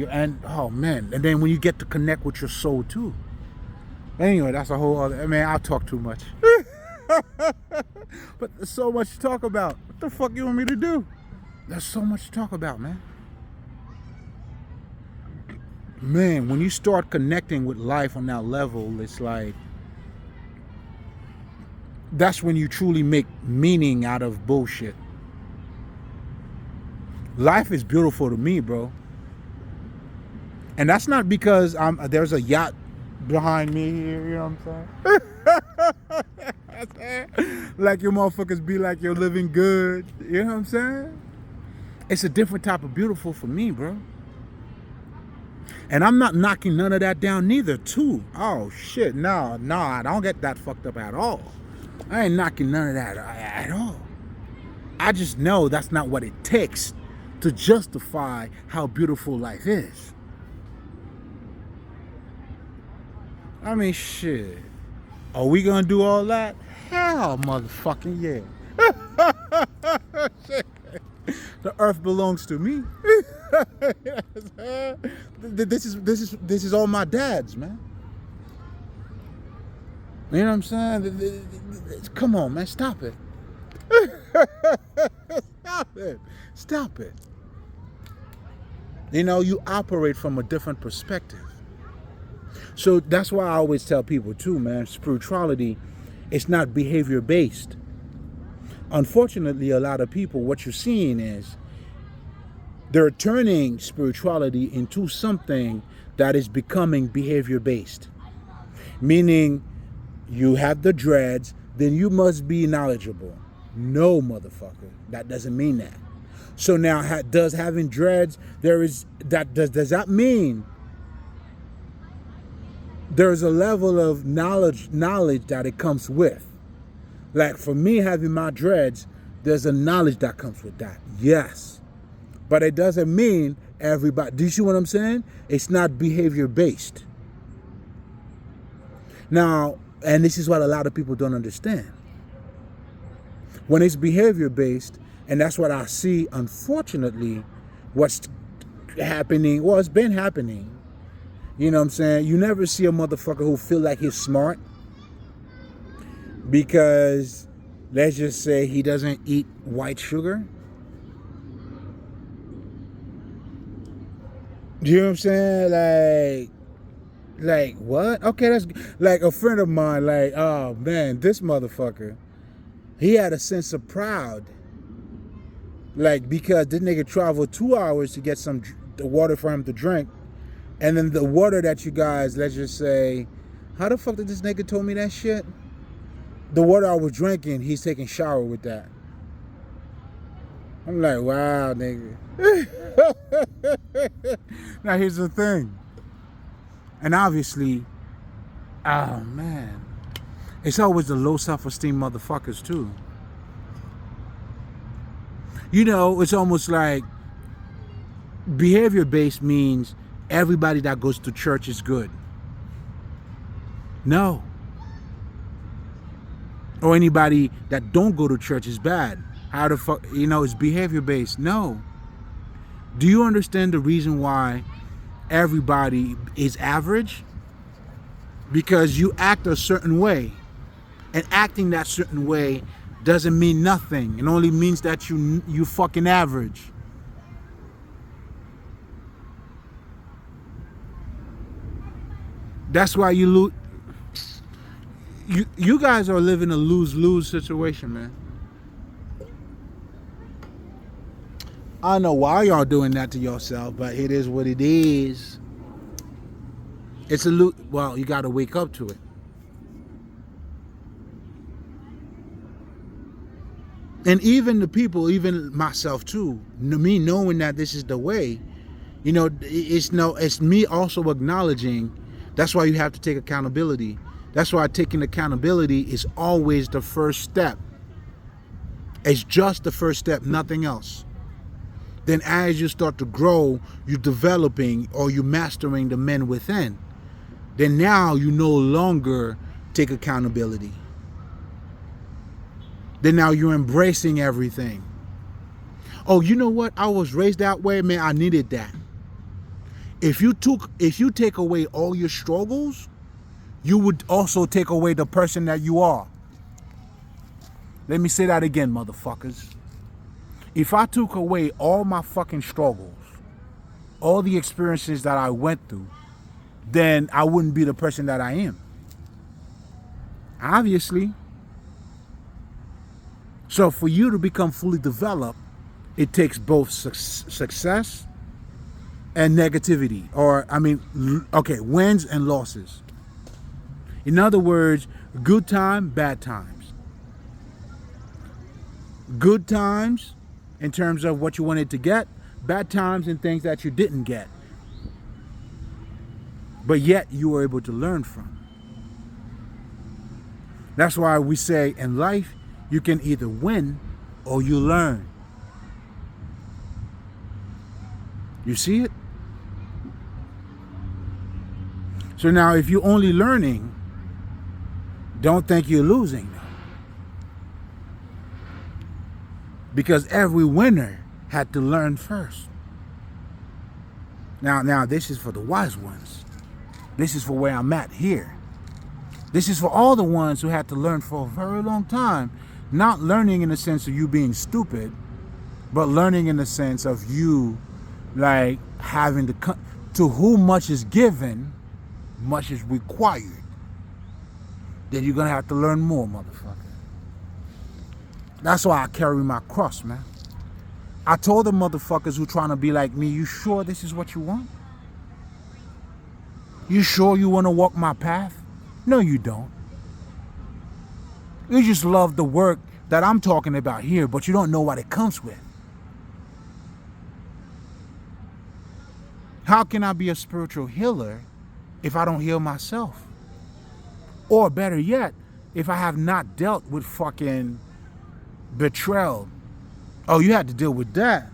Speaker 1: oh man, and then when you get to connect with your soul too. Anyway, that's a whole other. Man, I'll talk too much. But there's so much to talk about. What the fuck you want me to do? There's so much to talk about, man. Man, when you start connecting with life on that level, it's like that's when you truly make meaning out of bullshit. Life is beautiful to me, bro. And that's not because there's a yacht behind me here, you know what I'm saying? Like your motherfuckers be like you're living good, you know what I'm saying? It's a different type of beautiful for me, bro. And I'm not knocking none of that down neither, too. Oh, shit, no, I don't get that fucked up at all. I ain't knocking none of that at all. I just know that's not what it takes to justify how beautiful life is. I mean, shit. Are we gonna do all that? Hell, motherfucking yeah. Shit. The earth belongs to me. This is all my dad's, man. You know what I'm saying? Come on, man, stop it. Stop it. You know, you operate from a different perspective. So that's why I always tell people too, man, spirituality It's not behavior based. Unfortunately, a lot of people, what you're seeing is they're turning spirituality into something that is becoming behavior based. Meaning, you have the dreads, then you must be knowledgeable. No, motherfucker. That doesn't mean that. So now, does having dreads, does that mean there's a level of knowledge that it comes with? Like for me having my dreads, there's a knowledge that comes with that. Yes. But it doesn't mean everybody. Do you see what I'm saying? It's not behavior based. Now, and this is what a lot of people don't understand. When it's behavior based, and that's what I see, unfortunately, what's happening, well, it's been happening. You know what I'm saying? You never see a motherfucker who feel like he's smart because, let's just say, he doesn't eat white sugar. Do you know what I'm saying? Like what? Okay, that's like a friend of mine, like, oh man, this motherfucker, he had a sense of pride. Like, because this nigga traveled 2 hours to get the water for him to drink. And then the water that you guys, let's just say, how the fuck did this nigga told me that shit? The water I was drinking, he's taking shower with that. I'm like, wow, nigga. Now here's the thing. And obviously, oh man, it's always the low self-esteem motherfuckers too. You know, it's almost like behavior-based means everybody that goes to church is good. No. Or anybody that don't go to church is bad. How the fuck, you know, it's behavior-based. No. Do you understand the reason why everybody is average? Because you act a certain way. And acting that certain way doesn't mean nothing. It only means that you fucking average. That's why you guys are living a lose-lose situation, man. I don't know why y'all doing that to yourself, but it is what it is. It's a well, you got to wake up to it. And even the people, even myself too, me knowing that this is the way, you know, it's me also acknowledging. That's why you have to take accountability. That's why taking accountability is always the first step. It's just the first step, nothing else. Then as you start to grow, you're developing or you're mastering the men within. Then now you no longer take accountability. Then now you're embracing everything. Oh, you know what? I was raised that way, man. I needed that. If you take away all your struggles, you would also take away the person that you are. Let me say that again, motherfuckers. If I took away all my fucking struggles, all the experiences that I went through, then I wouldn't be the person that I am. Obviously. So for you to become fully developed, it takes both success and negativity. Wins and losses. In other words, good time, bad times. Good times in terms of what you wanted to get, bad times in things that you didn't get. But yet you were able to learn from. That's why we say in life, you can either win or you learn. You see it? So now if you're only learning, don't think you're losing. Because every winner had to learn first. Now this is for the wise ones. This is for where I'm at here. This is for all the ones who had to learn for a very long time. Not learning in the sense of you being stupid, but learning in the sense of you like having to whom much is given, much is required. then you're gonna have to learn more, motherfucker. That's why I carry my cross, man. I told the motherfuckers who trying to be like me, you sure this is what you want? You sure you want to walk my path? No, you don't. You just love the work that I'm talking about here, but you don't know what it comes with. How can I be a spiritual healer if I don't heal myself? Or better yet, if I have not dealt with fucking betrayal. Oh, you had to deal with that.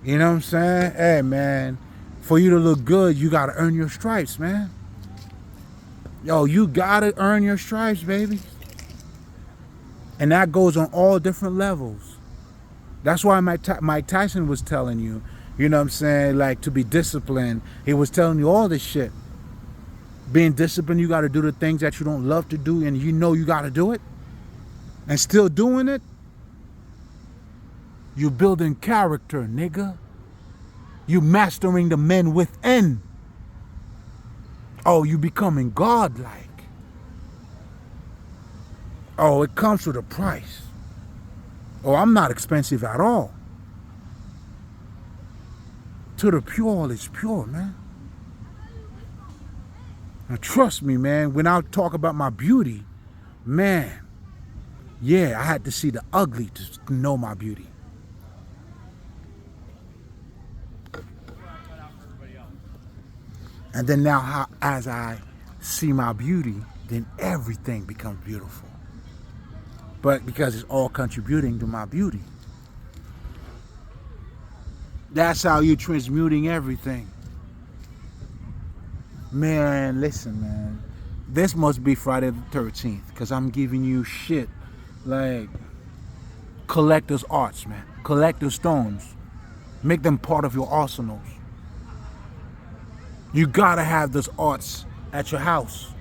Speaker 1: You know what I'm saying? Hey, man, for you to look good, you got to earn your stripes, man. Yo, you got to earn your stripes, baby. And that goes on all different levels. That's why Mike Tyson was telling you, you know what I'm saying, like to be disciplined. He was telling you all this shit. Being disciplined, you got to do the things that you don't love to do and you know you got to do it. And still doing it, you building character, nigga. You mastering the men within. Oh, you becoming godlike. Oh, it comes with a price. Oh, I'm not expensive at all. To the pure is pure, man. Now trust me, man, when I talk about my beauty, man, yeah, I had to see the ugly to know my beauty. And then now, as I see my beauty, then everything becomes beautiful. But because it's all contributing to my beauty. That's how you're transmuting everything. Man, listen, man. This must be Friday the 13th, because I'm giving you shit like collector's arts, man. Collector's stones. Make them part of your arsenals. You gotta have those arts at your house.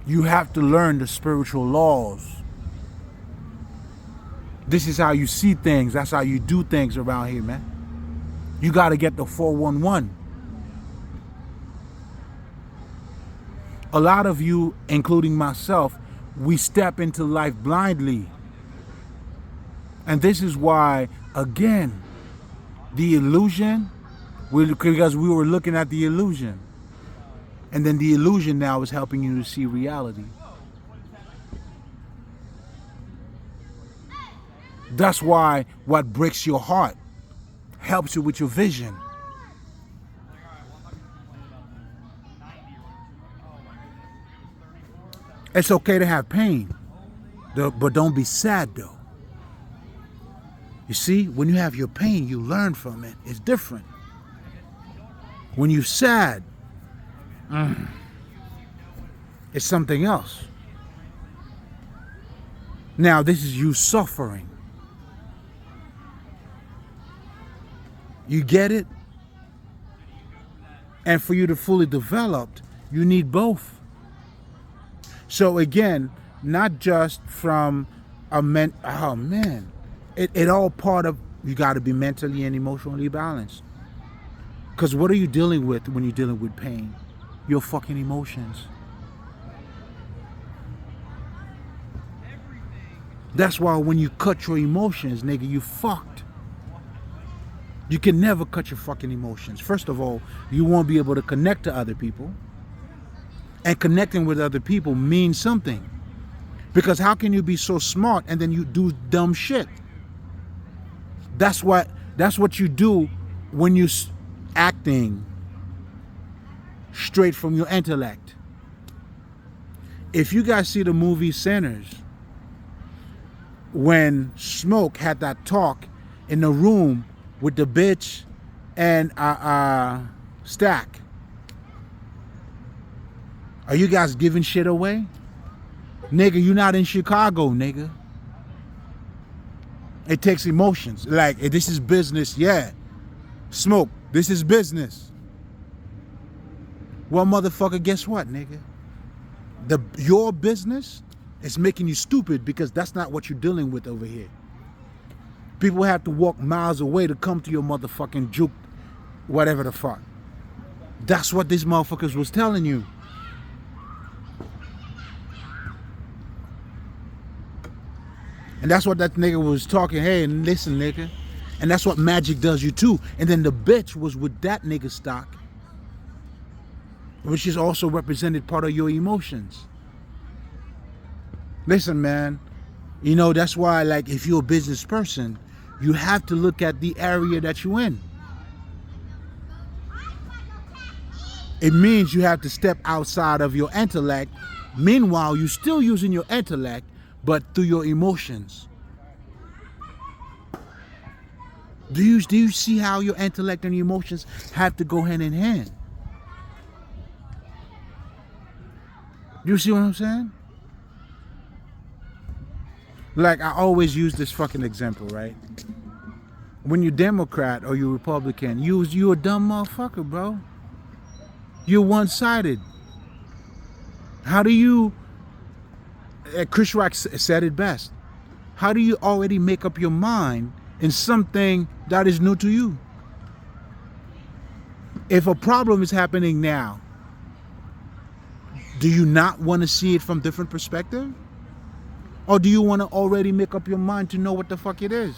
Speaker 1: You have to learn the spiritual laws. This is how you see things. That's how you do things around here, man. You gotta get the 411. A lot of you, including myself, we step into life blindly. And this is why, again, the illusion, because we were looking at the illusion. And then the illusion now is helping you to see reality. That's why what breaks your heart helps you with your vision. It's okay to have pain, but don't be sad though. You see, when you have your pain, you learn from it. It's different. When you're sad, it's something else. Now, this is you suffering. You get it? And for you to fully develop, you need both. So again, not just from a it all part of, you got to be mentally and emotionally balanced. Because what are you dealing with when you're dealing with pain? Your fucking emotions. That's why when you cut your emotions, nigga, you fucked. You can never cut your fucking emotions. First of all, you won't be able to connect to other people. And connecting with other people means something. Because how can you be so smart and then you do dumb shit? That's what you do when you're acting straight from your intellect. If you guys see the movie Sinners, when Smoke had that talk in the room with the bitch and Stack, are you guys giving shit away? Nigga, you not in Chicago, nigga. It takes emotions. Like, this is business, yeah. Smoke, this is business. Well, motherfucker, guess what, nigga? Your business is making you stupid because that's not what you're dealing with over here. People have to walk miles away to come to your motherfucking juke, whatever the fuck. That's what these motherfuckers was telling you. And that's what that nigga was talking. Hey, listen, nigga. And that's what magic does you too. And then the bitch was with that nigga stock, which is also represented part of your emotions. Listen, man. You know, that's why, like, if you're a business person, you have to look at the area that you're in. It means you have to step outside of your intellect. Meanwhile, you're still using your intellect, but through your emotions. Do you see how your intellect and your emotions have to go hand in hand? Do you see what I'm saying? Like, I always use this fucking example, right? When you're Democrat or you're Republican, you a dumb motherfucker, bro. You're one-sided. How do you... Chris Rock said it best. How do you already make up your mind in something that is new to you? If a problem is happening now, do you not want to see it from different perspective? Or do you want to already make up your mind to know what the fuck it is?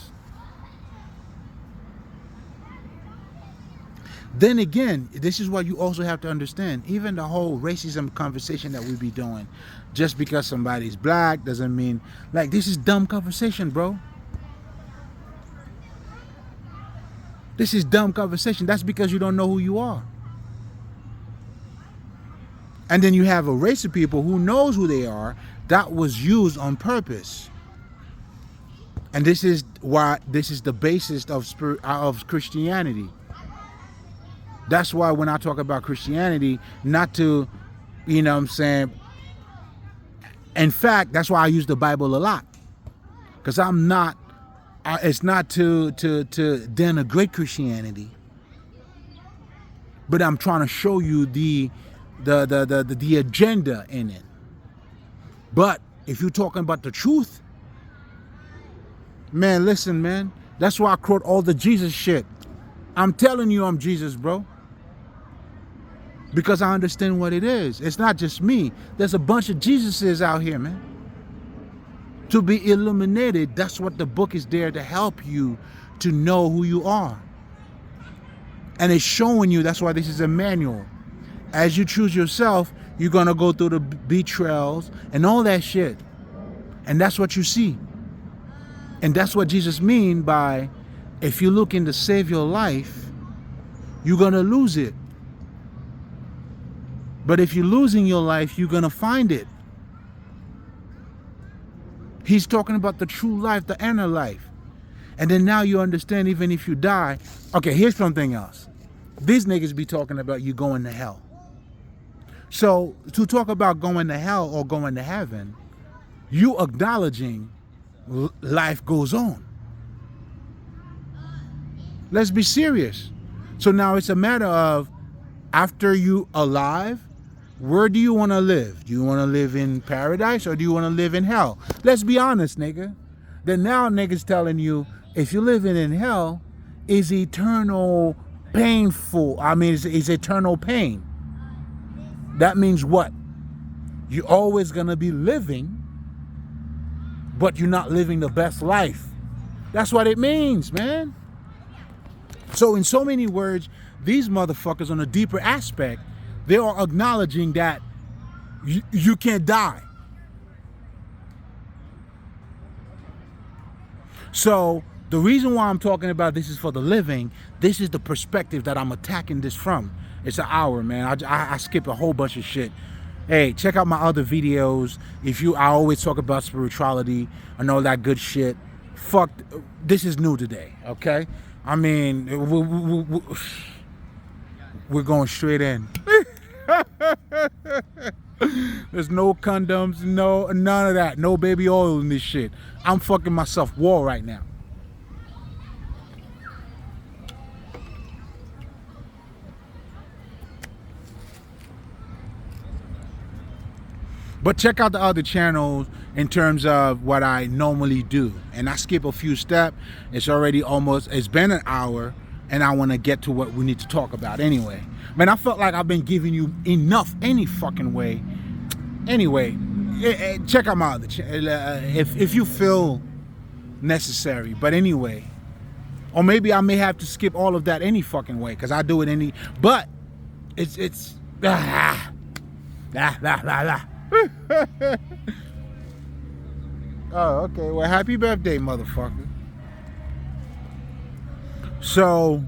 Speaker 1: Then again, this is what you also have to understand. Even the whole racism conversation that we be doing, just because somebody's black doesn't mean, like, this is dumb conversation, bro. This is dumb conversation. That's because you don't know who you are. And then you have a race of people who knows who they are, that was used on purpose. And this is why this is the basis of Christianity. That's why when I talk about Christianity, not to, you know what I'm saying, in fact, that's why I use the Bible a lot. Because I'm not, it's not to denigrate Christianity, but I'm trying to show you the agenda in it. But if you're talking about the truth, man, listen, man, that's why I quote all the Jesus shit. I'm telling you I'm Jesus, bro. Because I understand what it is. It's not just me. There's a bunch of Jesuses out here, man. To be illuminated, that's what the book is there to help you to know who you are. And it's showing you, that's why this is a manual. As you choose yourself, you're going to go through the betrayals and all that shit. And that's what you see. And that's what Jesus means by, if you're looking to save your life, you're going to lose it. But if you're losing your life, you're going to find it. He's talking about the true life, the inner life. And then now you understand, even if you die. Okay, here's something else. These niggas be talking about you going to hell. So to talk about going to hell or going to heaven, you acknowledging life goes on. Let's be serious. So now it's a matter of, after you alive, where do you want to live? Do you want to live in paradise or do you want to live in hell? Let's be honest, nigga. Then now niggas telling you, if you're living in hell, is eternal painful. I mean, it's eternal pain. That means what? You're always going to be living, but you're not living the best life. That's what it means, man. So in so many words, these motherfuckers on a deeper aspect, they are acknowledging that you can't die. So the reason why I'm talking about this is for the living, this is the perspective that I'm attacking this from. It's an hour, man. I skip a whole bunch of shit. Hey, check out my other videos. I always talk about spirituality and all that good shit. Fuck, this is new today, okay? I mean, we're going straight in. There's no condoms, none of that. No baby oil in this shit. I'm fucking myself raw right now. But check out the other channels in terms of what I normally do. And I skip a few steps. It's been an hour. and I want to get to what we need to talk about anyway. Man, I felt like I've been giving you enough any fucking way. Anyway, check out my other channel if you feel necessary. But anyway, or maybe I may have to skip all of that any fucking way because I do it any. But it's Oh, okay. Well, happy birthday, motherfucker. So,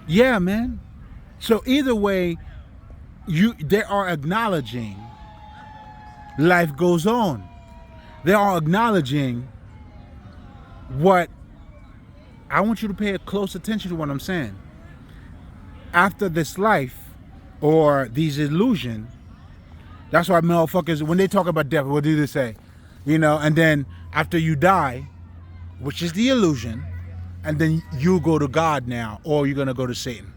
Speaker 1: yeah, man. So either way, they are acknowledging life goes on. They are acknowledging what I want you to pay close attention to what I'm saying. After this life or these illusions, that's why motherfuckers, when they talk about death, what do they say? You know, and then after you die, which is the illusion, and then you go to God now, or you're going to go to Satan.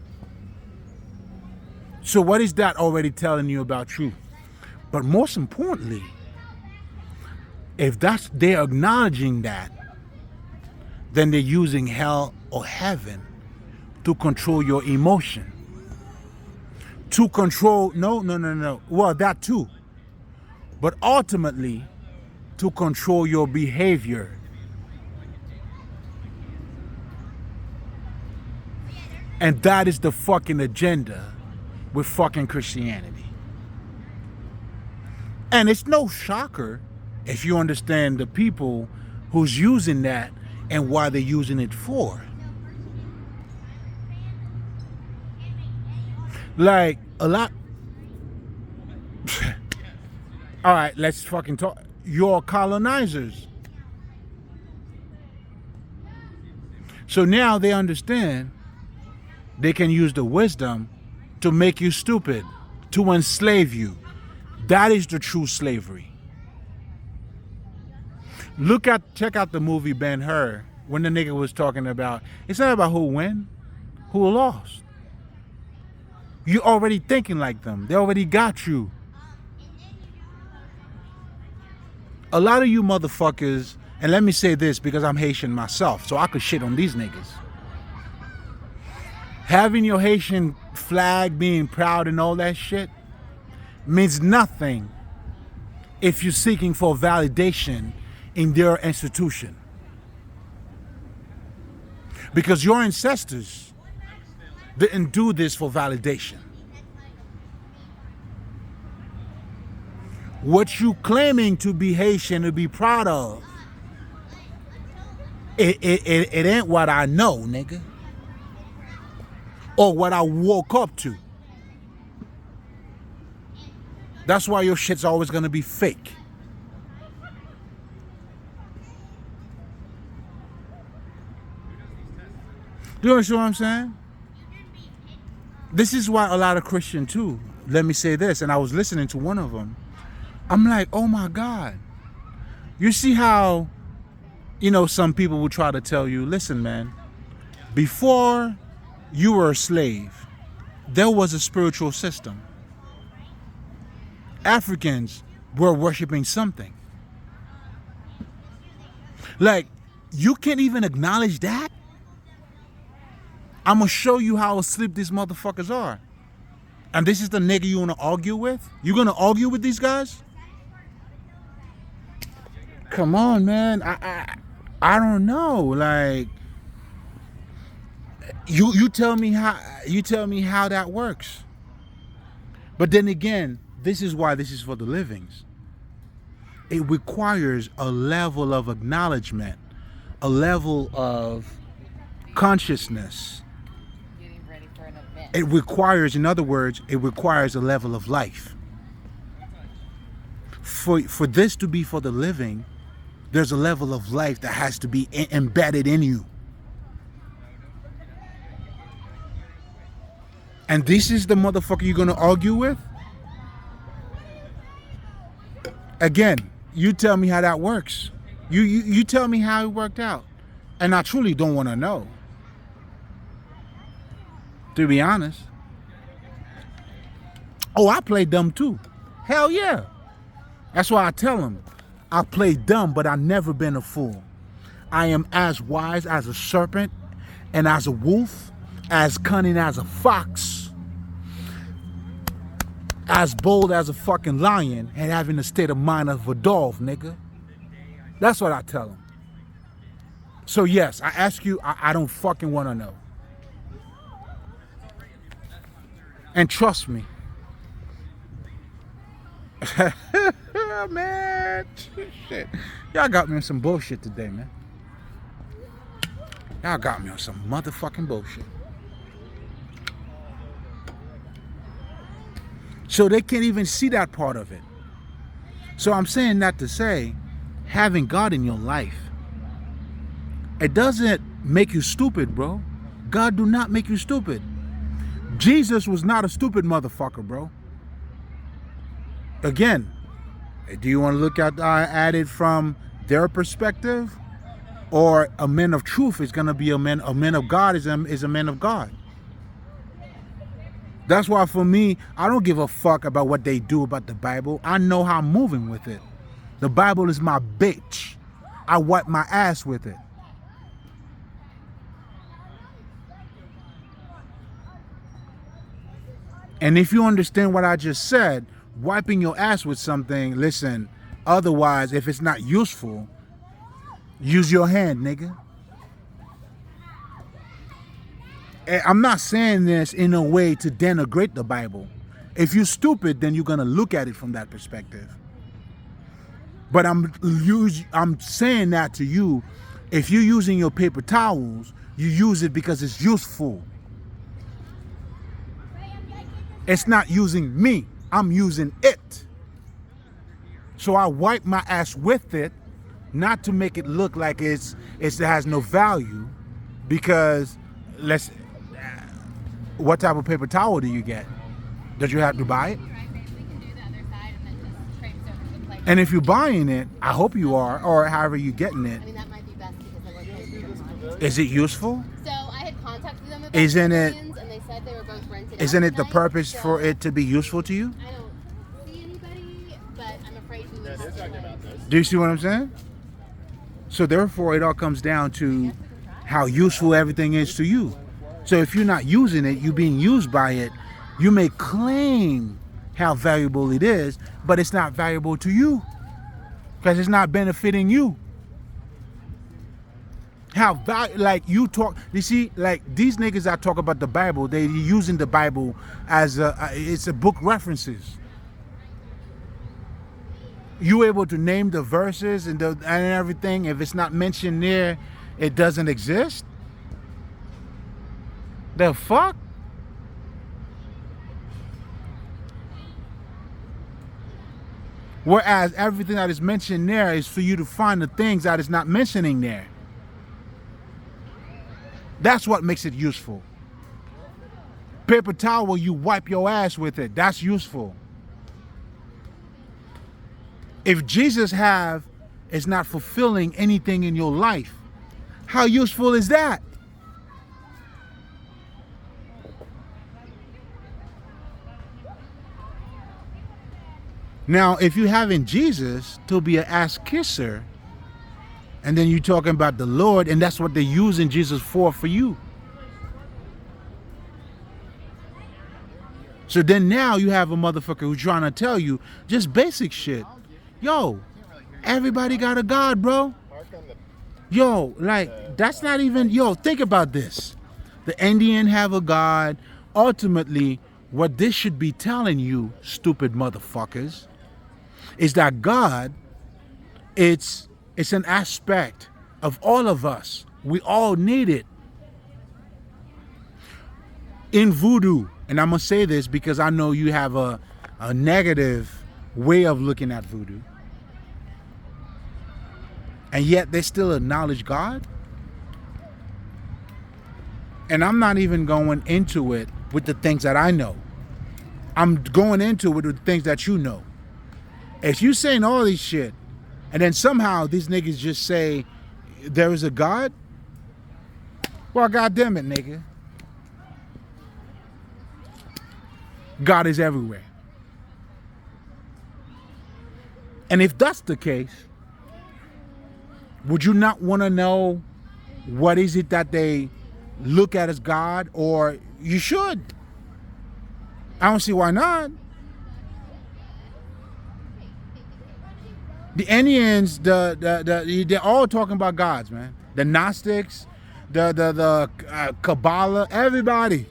Speaker 1: So what is that already telling you about you? But most importantly, if they're acknowledging that, then they're using hell or heaven to control your emotion. To control, no. Well, that too. But ultimately, to control your behavior. And that is the fucking agenda with fucking Christianity. And it's no shocker if you understand the people who's using that and why they're using it for. Like, a lot. All right, let's fucking talk. You're colonizers. So now they understand they can use the wisdom to make you stupid, to enslave you. That is the true slavery. Check out the movie Ben-Hur, when the nigga was talking about, it's not about who win, who lost. You're already thinking like them. They already got you. A lot of you motherfuckers, and let me say this because I'm Haitian myself, so I could shit on these niggas. Having your Haitian flag, being proud and all that shit means nothing if you're seeking for validation in their institution. Because your ancestors didn't do this for validation. What you claiming to be Haitian, to be proud of, it ain't what I know, nigga. Or what I woke up to. That's why your shit's always gonna be fake. Do you understand what I'm saying? This is why a lot of Christians too, let me say this, and I was listening to one of them. I'm like, oh my God. You see how, some people will try to tell you, listen, man, before you were a slave, there was a spiritual system. Africans were worshiping something. Like, you can't even acknowledge that? I'm going to show you how asleep these motherfuckers are. And this is the nigga you want to argue with? You going to argue with these guys? Come on, man. I don't know. Like, you tell me how that works. But then again, this is why this is for the livings. It requires a level of acknowledgement, a level of consciousness.
Speaker 2: Getting ready for an event.
Speaker 1: It requires, in other words, it requires a level of life. For this to be for the living, there's a level of life that has to be embedded in you. And this is the motherfucker you're gonna argue with? Again, you tell me how that works. You tell me how it worked out. And I truly don't want to know. To be honest. Oh, I play dumb too. Hell yeah. That's why I tell them, I play dumb, but I've never been a fool. I am as wise as a serpent and as a wolf, as cunning as a fox, as bold as a fucking lion, and having the state of mind of a dove, nigga. That's what I tell them. So yes, I ask you, I don't fucking want to know. And trust me. Man, shit. Y'all got me on some bullshit today, man. Y'all got me on some motherfucking bullshit. So they can't even see that part of it. So I'm saying that to say, having God in your life, it doesn't make you stupid, bro. God do not make you stupid. Jesus was not a stupid motherfucker, bro. Again, do you want to look at it from their perspective, or a man of truth is going to be a man of God is a man of God? That's why for me, I don't give a fuck about what they do about the Bible. I know how I'm moving with it. The Bible is my bitch. I wipe my ass with it. And if you understand what I just said, wiping your ass with something, listen, otherwise, if it's not useful, use your hand, nigga. And I'm not saying this in a way to denigrate the Bible. If you're stupid, then you're going to look at it from that perspective. But I'm saying that to you, if you're using your paper towels, you use it because it's useful. It's not using me. I'm using it. So I wipe my ass with it, not to make it look like it has no value, because what type of paper towel do you get? Does you have to buy it? And if you're buying it, I hope you are, or however you're getting it.
Speaker 2: I mean, that might be best because I wasn't.
Speaker 1: Is it useful?
Speaker 2: So I had contacted them about
Speaker 1: Isn't it?
Speaker 2: and they said they were both rented.
Speaker 1: Isn't it the
Speaker 2: tonight,
Speaker 1: purpose
Speaker 2: so
Speaker 1: for it to be useful to you?
Speaker 2: I don't see anybody, but I'm afraid we would have to.
Speaker 1: Do you see what I'm saying? So therefore, it all comes down to how useful everything is to you. So if you're not using it, you're being used by it, you may claim how valuable it is, but it's not valuable to you because it's not benefiting you. Like you talk, you see, like these niggas that talk about the Bible, they using the Bible as it's a book references. You able to name the verses and everything. If it's not mentioned there, it doesn't exist. The fuck? Whereas everything that is mentioned there is for you to find the things that is not mentioning there. That's what makes it useful. Paper towel, you wipe your ass with it. That's useful. If Jesus is not fulfilling anything in your life, how useful is that? Now, if you having Jesus to be an ass kisser, and then you talking about the Lord, and that's what they're using Jesus for you. So then now you have a motherfucker who's trying to tell you just basic shit. Yo, everybody got a God, bro. Yo, like, that's not even, think about this. The Indian have a God. Ultimately, what this should be telling you, stupid motherfuckers, is that God, it's an aspect of all of us. We all need it. In voodoo, and I'm going to say this because I know you have a negative way of looking at voodoo, and yet they still acknowledge God. And I'm not even going into it with the things that I know. I'm going into it with the things that you know. If you saying all these shit, and then somehow these niggas just say there is a God, well, goddamn it, nigga. God is everywhere. And if that's the case, would you not want to know what is it that they look at as God, or you should. I don't see why not. The Indians, they're all talking about gods, man. The Gnostics, the Kabbalah, everybody.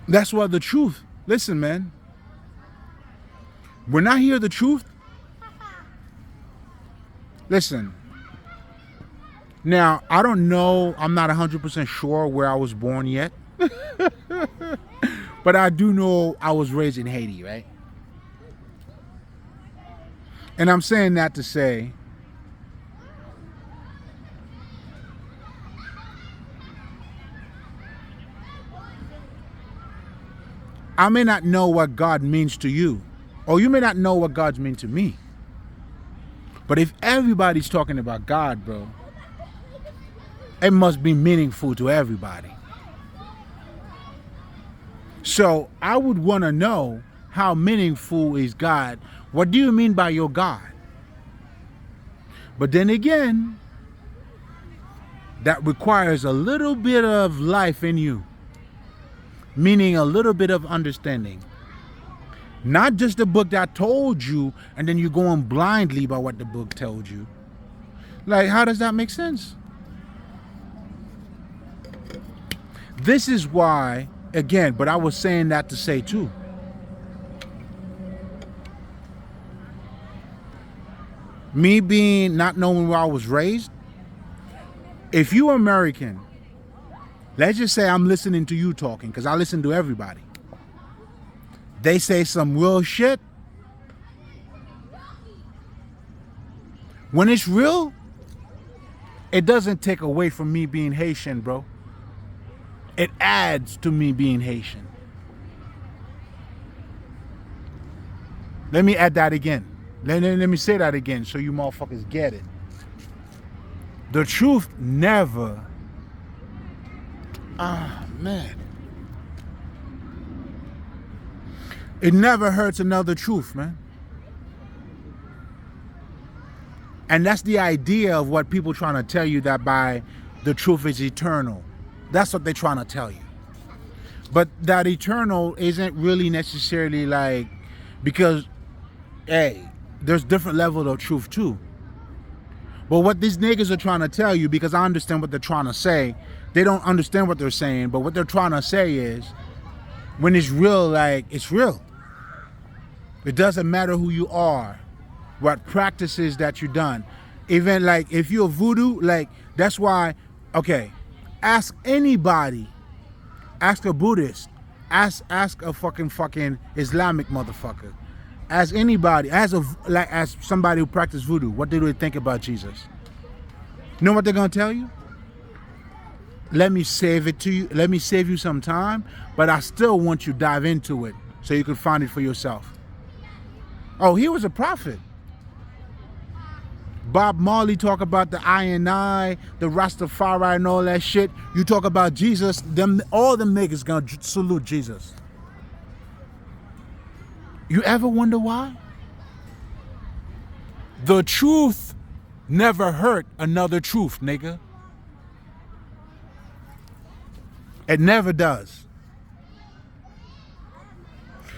Speaker 1: That's what the truth. Listen, man. When I hear the truth, listen. Now, I don't know. I'm not 100% sure where I was born yet. But I do know I was raised in Haiti, right? And I'm saying that to say, I may not know what God means to you, or you may not know what God means to me. But if everybody's talking about God, bro, it must be meaningful to everybody. So I would want to know, how meaningful is God? What do you mean by your God? But then again, that requires a little bit of life in you, meaning a little bit of understanding. Not just the book that told you, and then you go on blindly by what the book told you. Like, how does that make sense? This is why, again, but I was saying that to say too, me being not knowing where I was raised, if you're American, let's just say I'm listening to you talking, because I listen to everybody. They say some real shit. When it's real, it doesn't take away from me being Haitian, bro. It adds to me being Haitian. Let me add that again. Let me say that again so you motherfuckers get it. The truth never... man. It never hurts another truth, man. And that's the idea of what people trying to tell you, that by the truth is eternal. That's what they're trying to tell you. But that eternal isn't really necessarily like, because, hey, there's different levels of truth too. But what these niggas are trying to tell you, because I understand what they're trying to say, they don't understand what they're saying, but what they're trying to say is, when it's real, like, it's real. It doesn't matter who you are, what practices that you've done. Even like, if you're voodoo, like, that's why, okay, ask anybody, ask a Buddhist, ask a fucking Islamic motherfucker, ask anybody, as somebody who practices voodoo, what do they think about Jesus? You know what they're gonna tell you? Let me save it to you. Let me save you some time, but I still want you to dive into it so you can find it for yourself. Oh, he was a prophet. Bob Marley talk about the I, the Rastafari and all that shit. You talk about Jesus, all them niggas gonna salute Jesus. You ever wonder why? The truth never hurt another truth, nigga. It never does.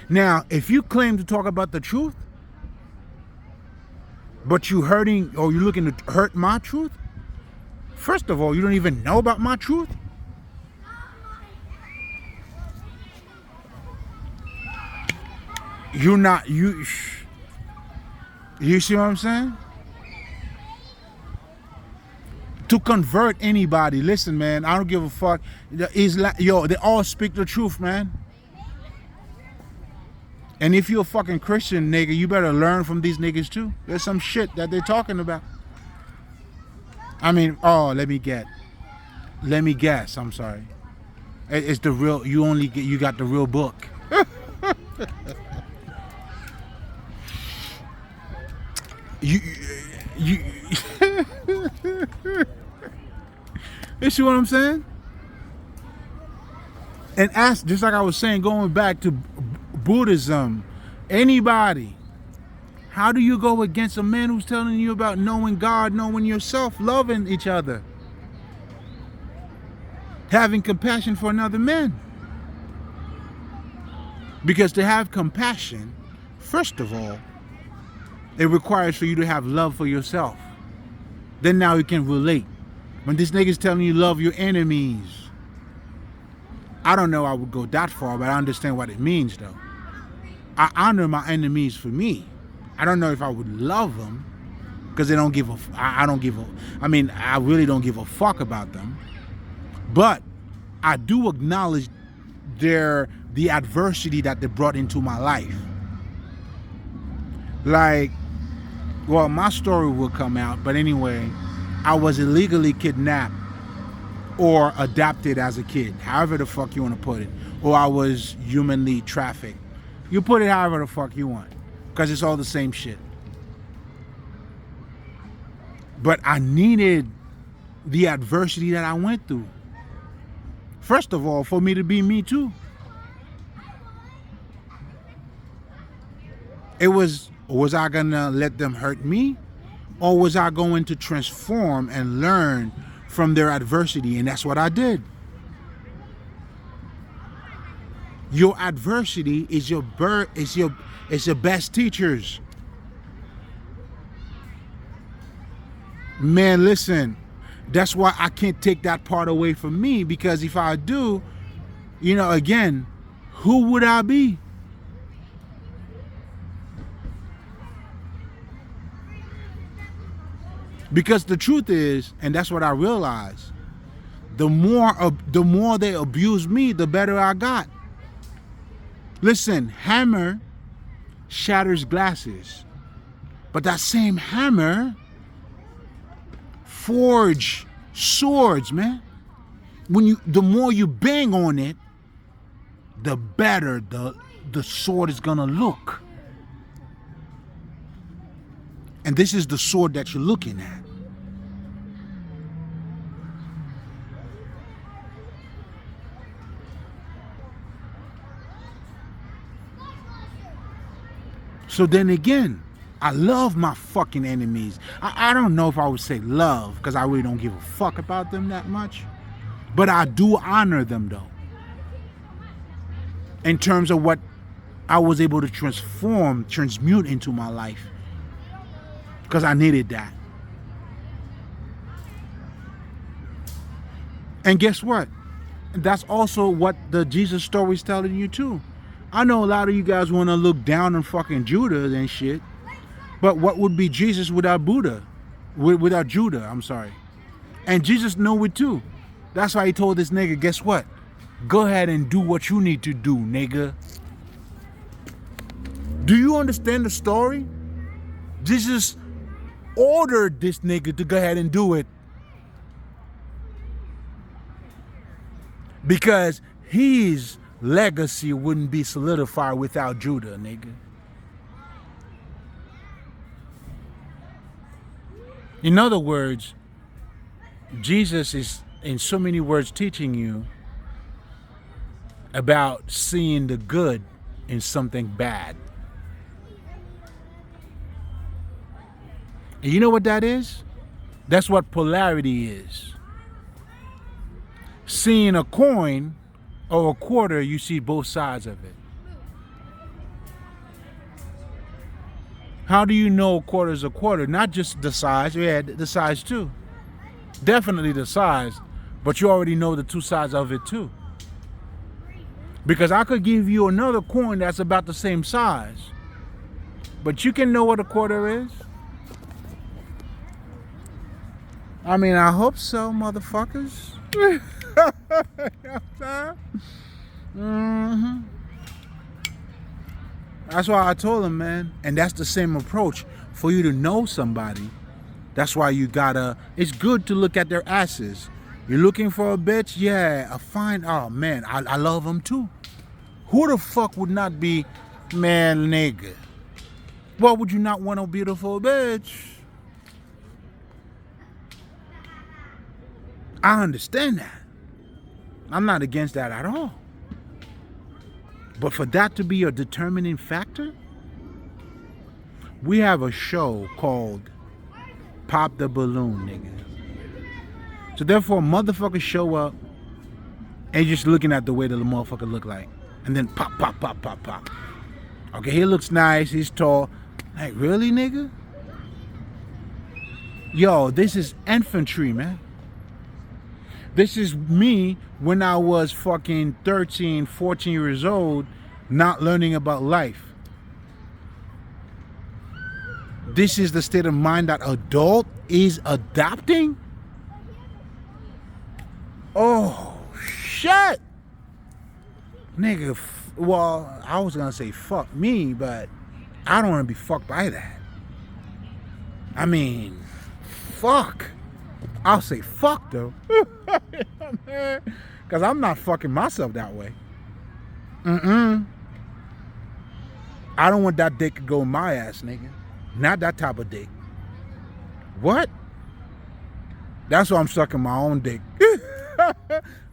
Speaker 1: Now, if you claim to talk about the truth, but you hurting, or you're looking to hurt my truth, first of all, you don't even know about my truth. You're not, you see what I'm saying? To convert anybody, listen, man, I don't give a fuck. Yo, they all speak the truth, man. And if you're a fucking Christian, nigga, you better learn from these niggas too. There's some shit that they're talking about. I mean, let me guess, I'm sorry. It's the real, you got the real book. you see what I'm saying? And ask, just like I was saying, going back to Buddhism, anybody, How do you go against a man who's telling you about knowing God, knowing yourself, loving each other, having compassion for another man? Because to have compassion, first of all, it requires for you to have love for yourself. Then now you can relate. When this nigga's telling you love your enemies, I don't know I would go that far, but I understand what it means though. I honor my enemies for me. I don't know if I would love them because they don't give a, I don't give a, I mean, I really don't give a fuck about them. But I do acknowledge the adversity that they brought into my life. Like, well, my story will come out, but anyway, I was illegally kidnapped or adopted as a kid, however the fuck you want to put it, or I was humanly trafficked. You put it however the fuck you want, because it's all the same shit. But I needed the adversity that I went through. First of all, for me to be me too. It was I gonna let them hurt me? Or was I going to transform and learn from their adversity? And that's what I did. Your adversity is your best teachers. Man, listen, that's why I can't take that part away from me, because if I do, you know, again, who would I be? Because the truth is, and that's what I realized, the more they abused me, the better I got. Listen, hammer shatters glasses, but that same hammer forge swords, man. The more you bang on it, the better the sword is gonna look. And this is the sword that you're looking at. So then again, I love my fucking enemies. I don't know if I would say love, because I really don't give a fuck about them that much. But I do honor them though. In terms of what I was able to transmute into my life. Because I needed that. And guess what? That's also what the Jesus story is telling you too. I know a lot of you guys want to look down on fucking Judah and shit. But what would be Jesus without Buddha? Without Judah, I'm sorry. And Jesus knew it too. That's why he told this nigga, guess what? Go ahead and do what you need to do, nigga. Do you understand the story? Jesus ordered this nigga to go ahead and do it. Because his legacy wouldn't be solidified without Judah, nigga. In other words, Jesus is, in so many words, teaching you about seeing the good in something bad. And you know what that is? That's what polarity is. Seeing a coin or a quarter, you see both sides of it. How do you know a quarter is a quarter? Not just the size, yeah, the size too. Definitely the size, but you already know the two sides of it too. Because I could give you another coin that's about the same size, but you can know what a quarter is. I mean, I hope so, motherfuckers. Mm-hmm. That's why I told him, man. And that's the same approach for you to know somebody. That's why you gotta, it's good to look at their asses. You're looking for a bitch? Yeah, a fine, oh man, I love them too. Who the fuck would not be, man, nigga? Why would you not want a beautiful bitch? I understand that. I'm not against that at all. But for that to be a determining factor, we have a show called Pop the Balloon, nigga. So therefore, motherfuckers show up and you're just looking at the way that the motherfucker look like. And then pop, pop, pop, pop, pop. Okay, he looks nice, he's tall. Like, really, nigga? Yo, this is infantry, man. This is me when I was fucking 13, 14 years old, not learning about life. This is the state of mind that adult is adopting? Oh, shit. Nigga, well, I was gonna say fuck me, but I don't wanna be fucked by that. I mean, fuck. I'll say fuck though. Because I'm not fucking myself that way. I don't want that dick to go in my ass, nigga. Not that type of dick. What? That's why I'm sucking my own dick.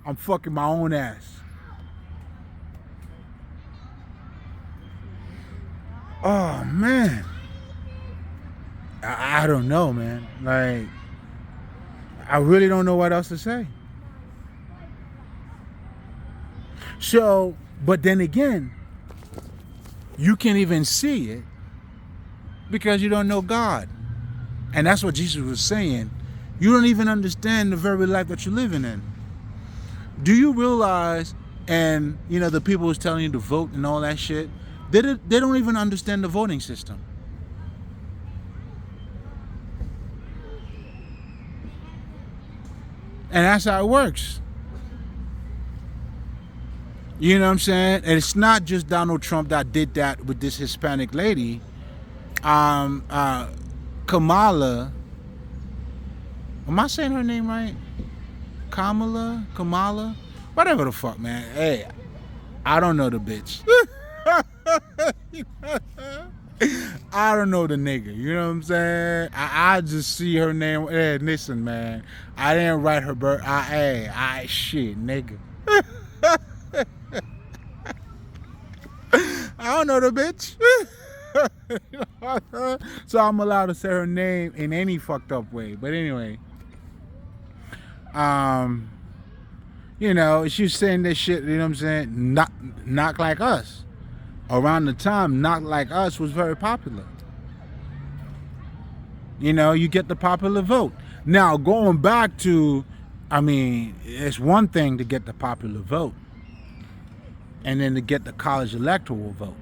Speaker 1: I'm fucking my own ass. Oh, man. I don't know, man. Like, I really don't know what else to say. So, but then again, you can't even see it because you don't know God. And that's what Jesus was saying. You don't even understand the very life that you're living in. Do you realize, and you know, the people who's telling you to vote and all that shit, they don't even understand the voting system. And that's how it works. You know what I'm saying? And it's not just Donald Trump that did that with this Hispanic lady. Kamala. Am I saying her name right? Kamala? Whatever the fuck, man. Hey, I don't know the bitch. I don't know the nigga, you know what I'm saying? I just see her name. Hey, listen, man. I didn't write her birth. Shit, nigga. I don't know the bitch. So I'm allowed to say her name in any fucked up way. But anyway, you know, she's saying this shit, you know what I'm saying? Not like us. Around the time Not Like Us was very popular. You know, you get the popular vote. Now, going back to, I mean, it's one thing to get the popular vote and then to get the college electoral vote.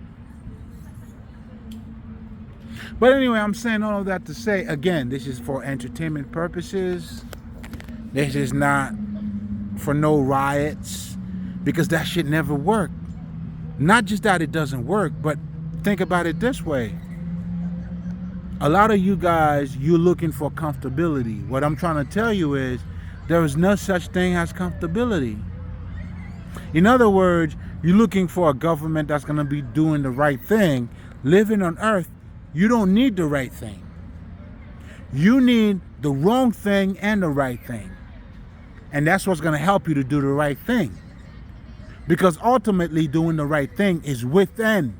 Speaker 1: But anyway, I'm saying all of that to say, again, this is for entertainment purposes. This is not for no riots, because that shit never worked. Not just that it doesn't work, but think about it this way. A lot of you guys, you're looking for comfortability. What I'm trying to tell you is there is no such thing as comfortability. In other words, you're looking for a government that's going to be doing the right thing. Living on earth, you don't need the right thing. You need the wrong thing and the right thing. And that's what's going to help you to do the right thing. Because ultimately doing the right thing is within.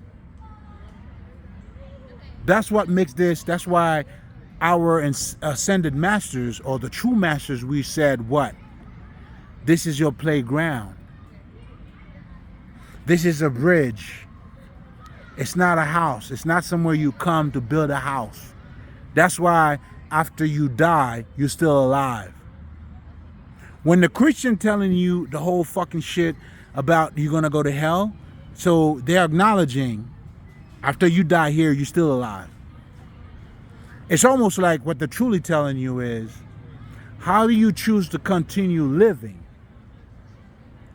Speaker 1: That's what makes this, that's why our ascended masters, or the true masters, we said what? This is your playground. This is a bridge. It's not a house. It's not somewhere you come to build a house. That's why after you die, you're still alive. When the Christian telling you the whole fucking shit about you're gonna go to hell, so they're acknowledging after you die here, you're still alive. It's almost like what they're truly telling you is, how do you choose to continue living?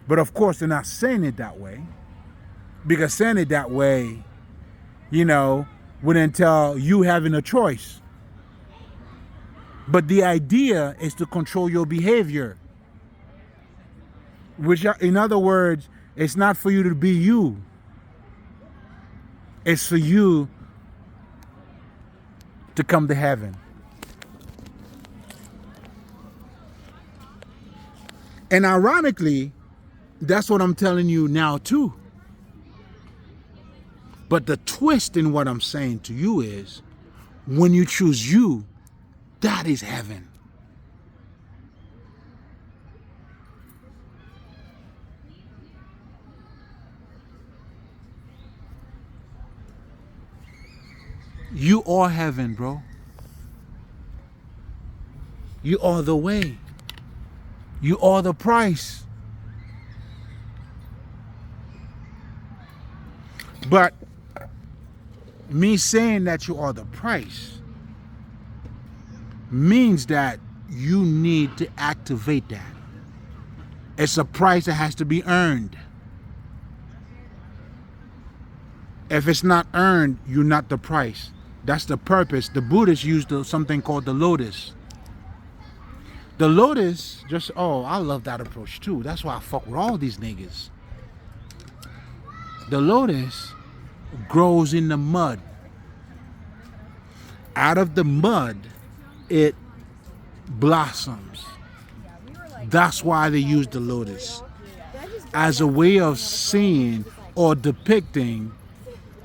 Speaker 1: But of course, they're not saying it that way, because saying it that way, you know, would entail you having a choice. But the idea is to control your behavior. Which, in other words, it's not for you to be you. It's for you to come to heaven. And ironically, that's what I'm telling you now too. But the twist in what I'm saying to you is, When you choose you, that is heaven. You are heaven, bro. You are the way. You are the price. But me saying that you are the price means that you need to activate that. It's a price that has to be earned. If it's not earned, you're not the price. That's the purpose. The Buddhists used something called the lotus. The lotus, I love that approach too. That's why I fuck with all these niggas. The lotus grows in the mud. Out of the mud, it blossoms. That's why they use the lotus as a way of seeing or depicting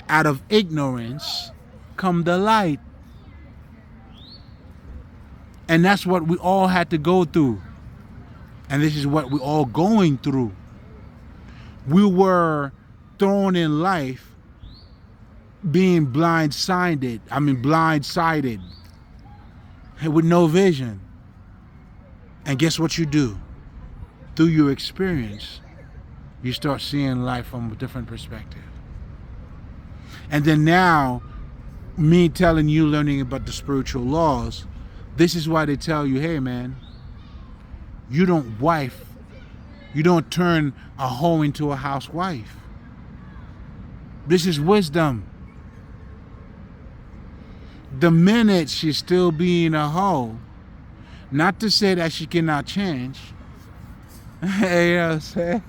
Speaker 1: out of ignorance come the light. And that's what we all had to go through. And this is what we're all going through. We were thrown in life being blindsided with no vision. And guess what you do? Through your experience, you start seeing life from a different perspective. And then now, me telling you, learning about the spiritual laws, this is why they tell you, hey man, you don't turn a hoe into a housewife. This is wisdom. The minute she's still being a hoe, not to say that she cannot change, you know what I'm saying?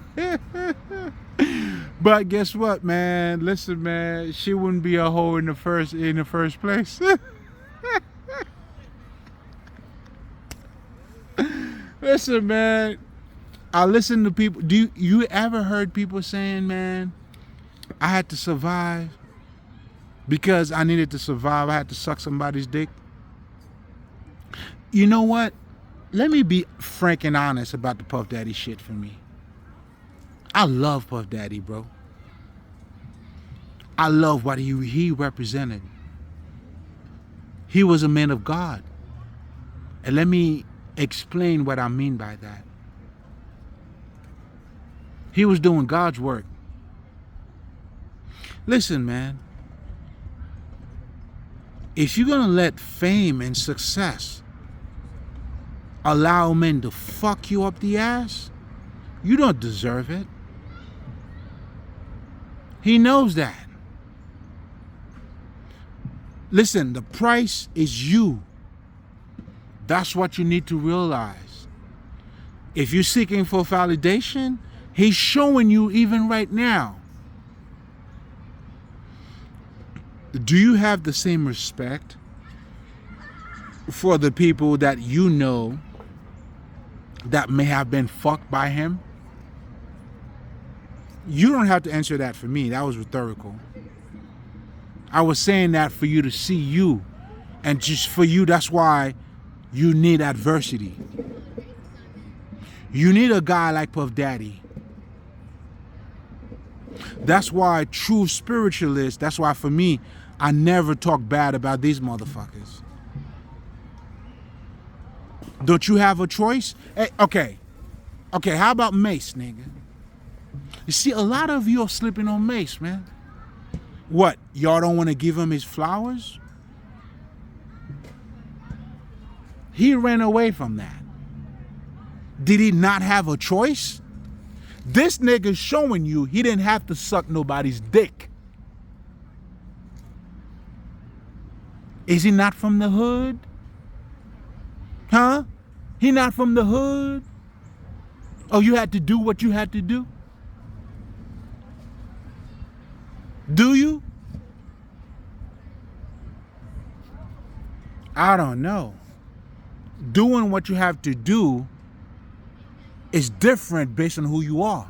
Speaker 1: But guess what, man? Listen, man, she wouldn't be a hoe in the first place. Listen, man, I listen to people. You ever heard people saying, man, I had to survive because I needed to survive. I had to suck somebody's dick. You know what? Let me be frank and honest about the Puff Daddy shit for me. I love Puff Daddy, bro. I love what he represented. He was a man of God. And let me explain what I mean by that. He was doing God's work. Listen, man. If you're going to let fame and success allow men to fuck you up the ass, you don't deserve it. He knows that. Listen, the price is you. That's what you need to realize. If you're seeking for validation, he's showing you even right now. Do you have the same respect for the people that you know that may have been fucked by him? You don't have to answer that for me. That was rhetorical. I was saying that for you to see you. And just for you, that's why you need adversity. You need a guy like Puff Daddy. That's why true spiritualists, that's why for me, I never talk bad about these motherfuckers. Don't you have a choice? Hey, okay, how about Mace, nigga? You see, a lot of you are slipping on Mace, man. What, y'all don't want to give him his flowers? He ran away from that. Did he not have a choice? This nigga's showing you he didn't have to suck nobody's dick. Is he not from the hood? Huh? He not from the hood? Oh, you had to do what you had to do? Do you? I don't know. Doing what you have to do is different based on who you are.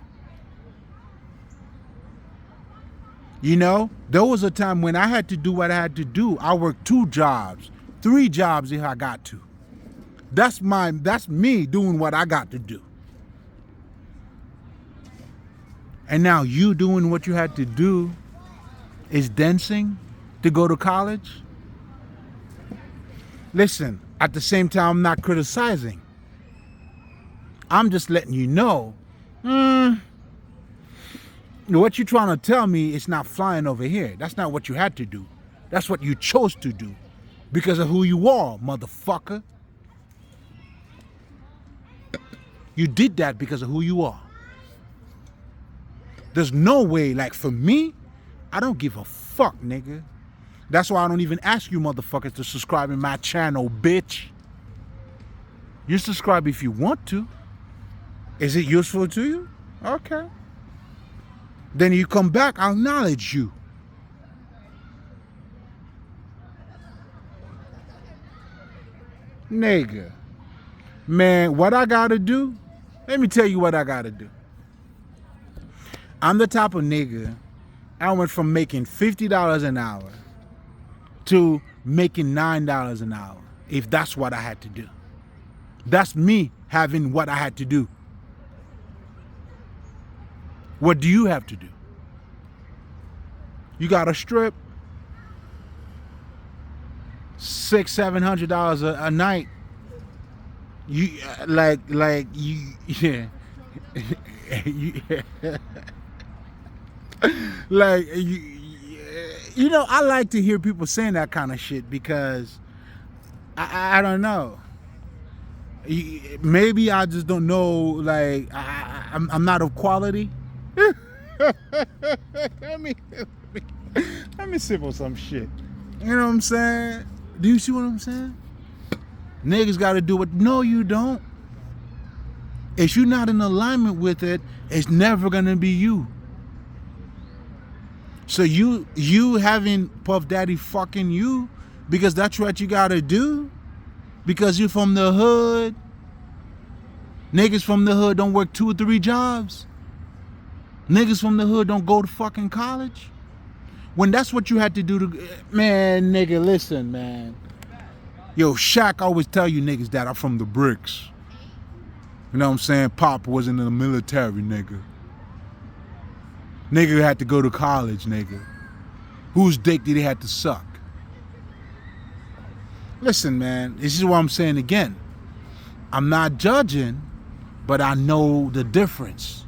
Speaker 1: You know, there was a time when I had to do what I had to do. I worked 2 jobs, 3 jobs if I got to. That's me doing what I got to do. And now you doing what you had to do is dancing to go to college. Listen, at the same time, I'm not criticizing. I'm just letting you know, what you're trying to tell me is not flying over here. That's not what you had to do. That's what you chose to do because of who you are, motherfucker. You did that because of who you are. There's no way, like for me, I don't give a fuck, nigga. That's why I don't even ask you motherfuckers to subscribe in my channel, bitch. You subscribe if you want to. Is it useful to you? Okay. Then you come back, I'll acknowledge you. Nigga. Man, what I gotta do? Let me tell you what I gotta do. I'm the type of nigga, I went from making $50 an hour to making $9 an hour, if that's what I had to do. That's me having what I had to do. What do you have to do? You got to strip $600-700 a night. You yeah. You know, I like to hear people saying that kind of shit because I don't know. Maybe I just don't know. Like I'm not of quality. let me sip on some shit. You know what I'm saying? Do you see what I'm saying? Niggas got to do it. No, you don't. If you're not in alignment with it, it's never gonna be you. So you having Puff Daddy fucking you because that's what you gotta do? Because you're from the hood? Niggas from the hood don't work 2 or 3 jobs? Niggas from the hood don't go to fucking college? When that's what you had to do to... Man, nigga, listen, man. Yo, Shaq always tell you niggas that I'm from the bricks. You know what I'm saying? Pop wasn't in the military, nigga. Nigga had to go to college, nigga. Whose dick did he have to suck? Listen, man, this is what I'm saying again. I'm not judging, but I know the difference.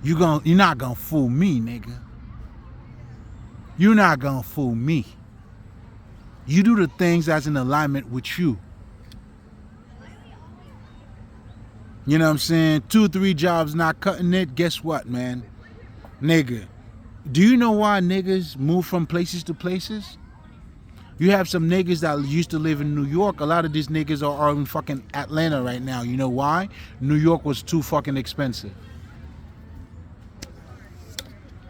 Speaker 1: You're not gonna fool me, nigga. You're not gonna fool me. You do the things that's in alignment with you. You know what I'm saying? 2 or 3 jobs not cutting it. Guess what, man? Nigga, do you know why niggas move from places to places? You have some niggas that used to live in New York. A lot of these niggas are in fucking Atlanta right now. You know why? New York was too fucking expensive.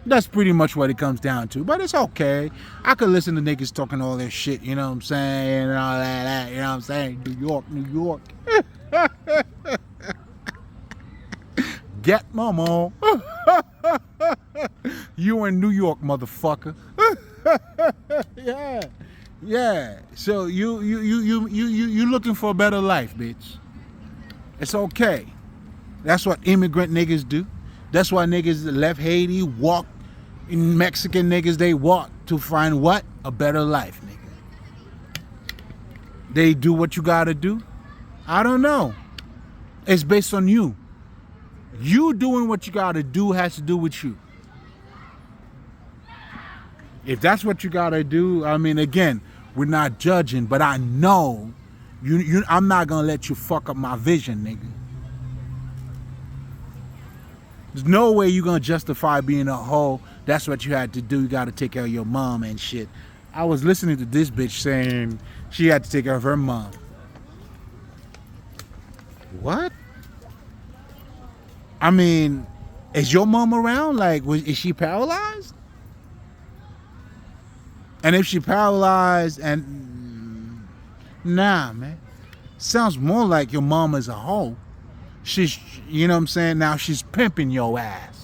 Speaker 1: That's pretty much what it comes down to. But it's okay. I could listen to niggas talking all their shit, you know what I'm saying? And all that, you know what I'm saying? New York, New York. Get mama. You in New York, motherfucker. Yeah. Yeah. So you looking for a better life, bitch. It's okay. That's what immigrant niggas do. That's why niggas left Haiti, walk. Mexican niggas, they walk to find what? A better life, nigga. They do what you gotta do. I don't know. It's based on you. You doing what you gotta do has to do with you. If that's what you gotta do, I mean, again, we're not judging, but I know I'm not gonna let you fuck up my vision, nigga. There's no way you're gonna justify being a hoe. That's what you had to do. You gotta take care of your mom and shit. I was listening to this bitch saying she had to take care of her mom. What? I mean, is your mom around? Like, is she paralyzed? And if she paralyzed and... Nah, man. Sounds more like your mom is a hoe. She's, you know what I'm saying? Now she's pimping your ass.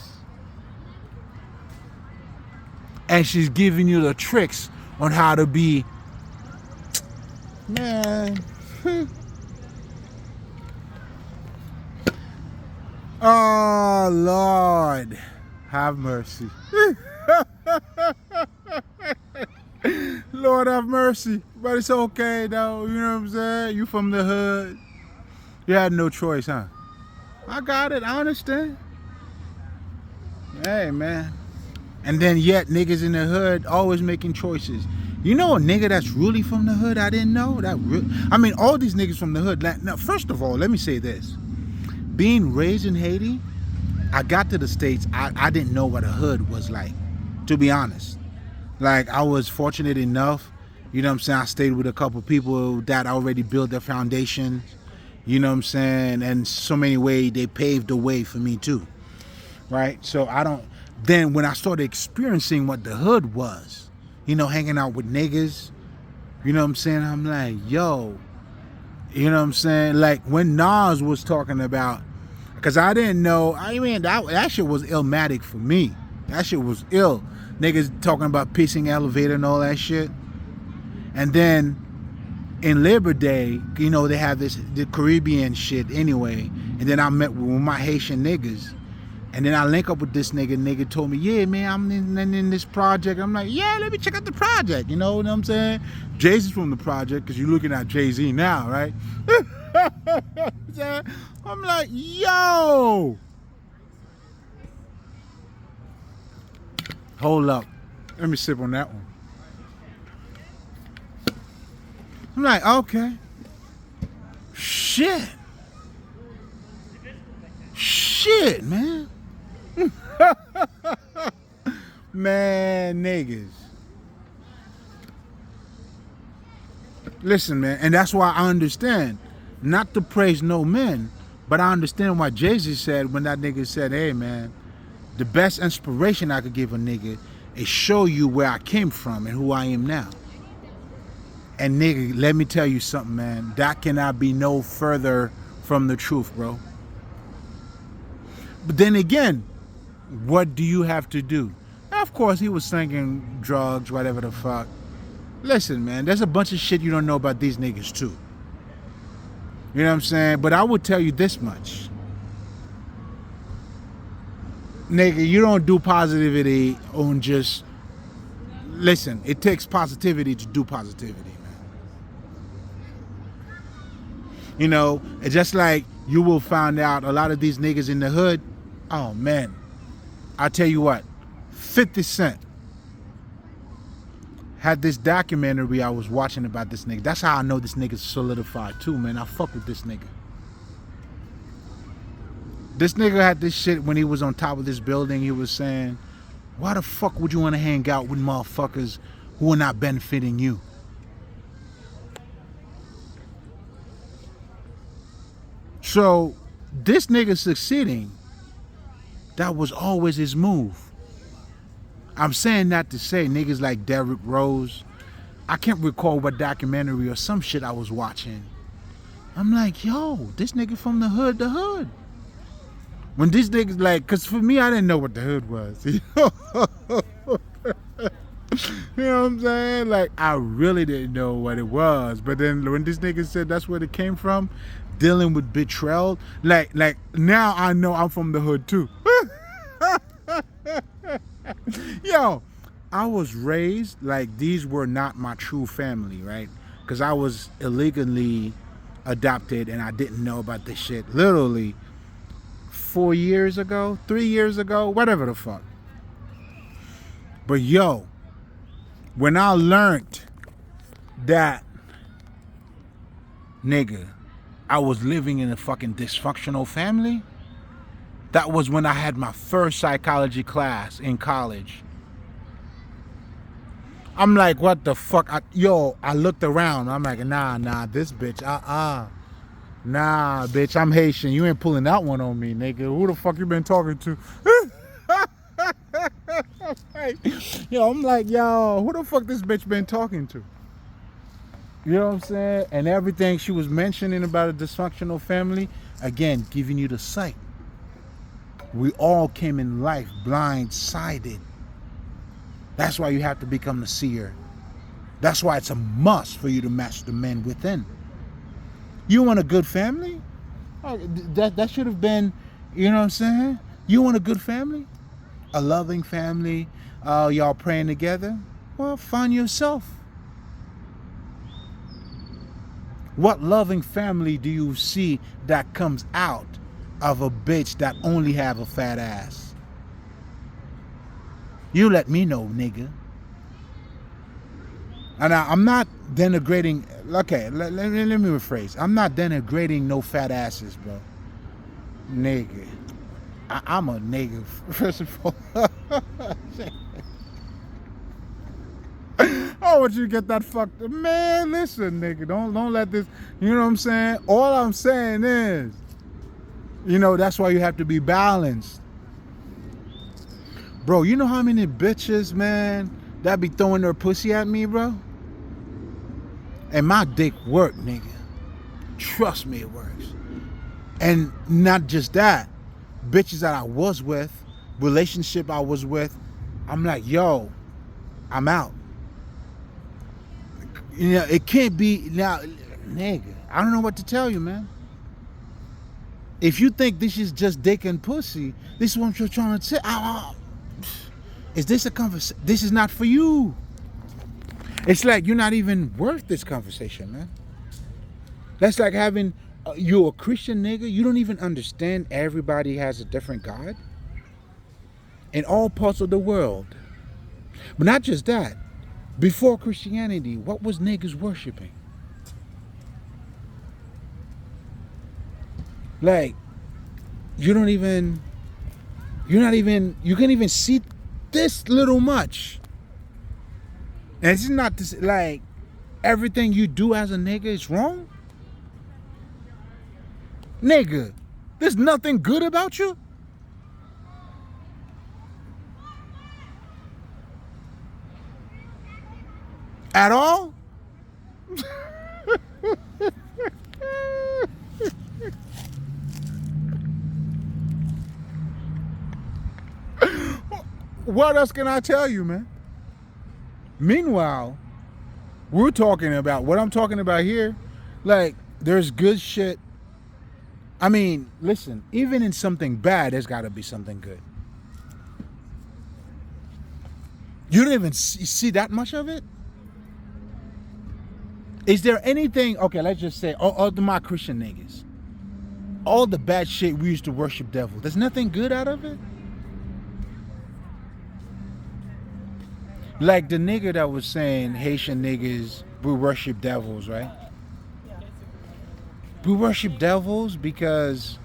Speaker 1: and she's giving you the tricks on how to be, man. Oh Lord, have mercy. Lord have mercy. But it's okay though, you know what I'm saying? You from the hood. You had no choice, huh? I got it, I understand. Hey man. And then yet niggas in the hood always making choices. You know a nigga that's really from the hood I didn't know? I mean, all these niggas from the hood. Now, first of all, let me say this. Being raised in Haiti, I got to the States, I didn't know what a hood was like, to be honest. Like, I was fortunate enough, you know what I'm saying, I stayed with a couple people that already built their foundation, you know what I'm saying, and so many ways they paved the way for me too, right? So then when I started experiencing what the hood was, you know, hanging out with niggas, you know what I'm saying, I'm like, yo, you know what I'm saying, like when Nas was talking about, because I didn't know, I mean, that shit was illmatic for me. That shit was ill. Niggas talking about pissing elevator and all that shit. And then in Labor Day, you know, they have the Caribbean shit anyway. And then I met with my Haitian niggas. And then I link up with this nigga. Nigga told me, yeah, man, I'm in this project. I'm like, yeah, let me check out the project. You know what I'm saying? Jay-Z's from the project, because you're looking at Jay-Z now, right? I'm like, yo. Hold up. Let me sip on that one. I'm like, okay. Shit. Shit, man. Man, niggas. Listen, man, and that's why I understand. Not to praise no men, but I understand why Jay-Z said when that nigga said, hey, man, the best inspiration I could give a nigga is show you where I came from and who I am now. And nigga, let me tell you something, man. That cannot be no further from the truth, bro. But then again, what do you have to do? Of course, he was slinging drugs, whatever the fuck. Listen, man, there's a bunch of shit you don't know about these niggas, too. You know what I'm saying? But I would tell you this much. Nigga, you don't do positivity on just... Listen, it takes positivity to do positivity, man. You know, it's just like you will find out a lot of these niggas in the hood, oh, man. I tell you what, 50 Cent had this documentary I was watching about this nigga. That's how I know this nigga's solidified too, man. I fuck with this nigga. This nigga had this shit when he was on top of this building. He was saying, why the fuck would you want to hang out with motherfuckers who are not benefiting you? So, this nigga succeeding, that was always his move. I'm saying that to say niggas like Derrick Rose, I can't recall what documentary or some shit I was watching. I'm like, yo, this nigga from the hood. When these niggas like, cause for me, I didn't know what the hood was. You know what I'm saying? Like, I really didn't know what it was. But then when this nigga said that's where it came from, dealing with betrayal, like now I know I'm from the hood too. Yo, I was raised like these were not my true family, right? Because I was illegally adopted and I didn't know about this shit literally 4 years ago, 3 years ago, whatever the fuck. But yo, when I learned that, nigga, I was living in a fucking dysfunctional family, that was when I had my first psychology class in college. I'm like, what the fuck? I looked around. I'm like, nah, this bitch, Nah, bitch, I'm Haitian. You ain't pulling that one on me, nigga. Who the fuck you been talking to? Yo, I'm like, yo, who the fuck this bitch been talking to? You know what I'm saying? And everything she was mentioning about a dysfunctional family, again, giving you the sight. We all came in life blindsided. That's why you have to become the seer. That's why it's a must for you to match the men within. You want a good family? Oh, that should have been, you know what I'm saying? You want a good family? A loving family? Y'all praying together? Well, find yourself. What loving family do you see that comes out of a bitch that only have a fat ass? You let me know, nigga. And I'm not denigrating. Okay, let me rephrase. I'm not denigrating no fat asses, bro. Nigga. I'm a nigga, first of all. I want you to get that fucked up. Man, listen, nigga. Don't let this, you know what I'm saying? All I'm saying is, you know, that's why you have to be balanced. Bro, you know how many bitches, man, that be throwing their pussy at me, bro? And my dick work, nigga. Trust me, it works. And not just that. Bitches that I was with, relationship I was with, I'm like, yo, I'm out. You know, it can't be now, nigga. I don't know what to tell you, man. If you think this is just dick and pussy, this is what you're trying to say. Is this a conversation? This is not for you. It's like you're not even worth this conversation, man. That's like having you're a Christian nigga. You don't even understand everybody has a different God in all parts of the world. But not just that. Before Christianity, what was niggas worshiping? Like, you can't even see this little much. And it's not this, like, everything you do as a nigga is wrong? Nigga, there's nothing good about you? At all? What else can I tell you, man? Meanwhile, we're talking about what I'm talking about here. Like, there's good shit. I mean, listen, even in something bad, there's got to be something good. You don't even see that much of it? Is there anything, okay, let's just say, all my Christian niggas, all the bad shit we used to worship devil, there's nothing good out of it? Like the nigga that was saying Haitian niggas, we worship devils, right? We worship devils because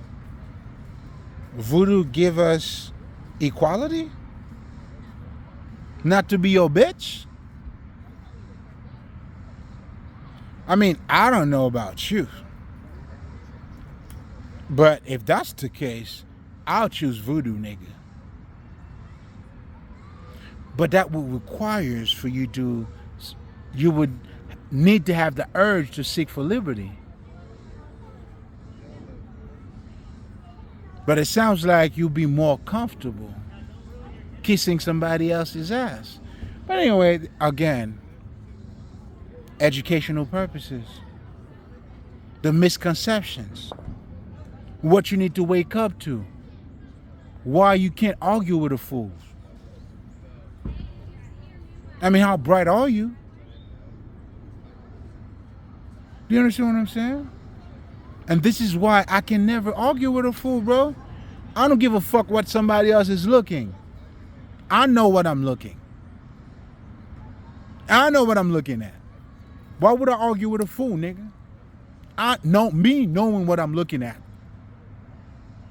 Speaker 1: voodoo give us equality? Not to be your bitch? I mean, I don't know about you. But if that's the case, I'll choose voodoo, nigga. But that would requires for you would need to have the urge to seek for liberty. But it sounds like you'll be more comfortable kissing somebody else's ass. But anyway, again, educational purposes, the misconceptions, what you need to wake up to, why you can't argue with a fool. I mean, how bright are you? Do you understand what I'm saying? And this is why I can never argue with a fool, bro. I don't give a fuck what somebody else is looking. I know what I'm looking. I know what I'm looking at. Why would I argue with a fool, nigga? Me knowing what I'm looking at.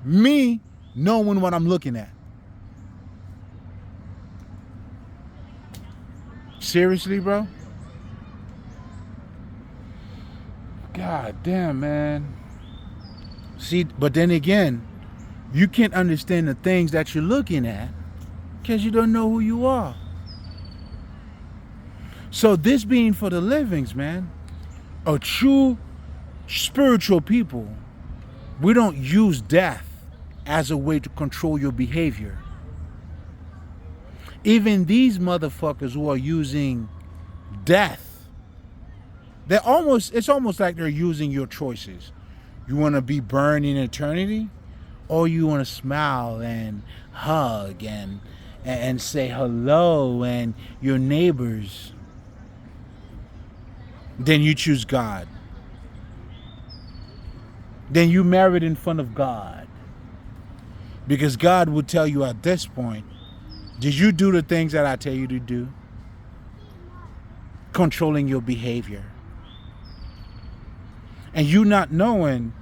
Speaker 1: Me knowing what I'm looking at. Seriously, bro? God damn, man. See, but then again, you can't understand the things that you're looking at because you don't know who you are. So this being for the livings, man, a true spiritual people, we don't use death as a way to control your behavior. Even these motherfuckers who are using death, it's almost like they're using your choices. You want to be burned in eternity, or you want to smile and hug and say hello and your neighbors. Then you choose God. Then you married in front of God. Because God will tell you at this point, did you do the things that I tell you to do? Controlling your behavior. And you not knowing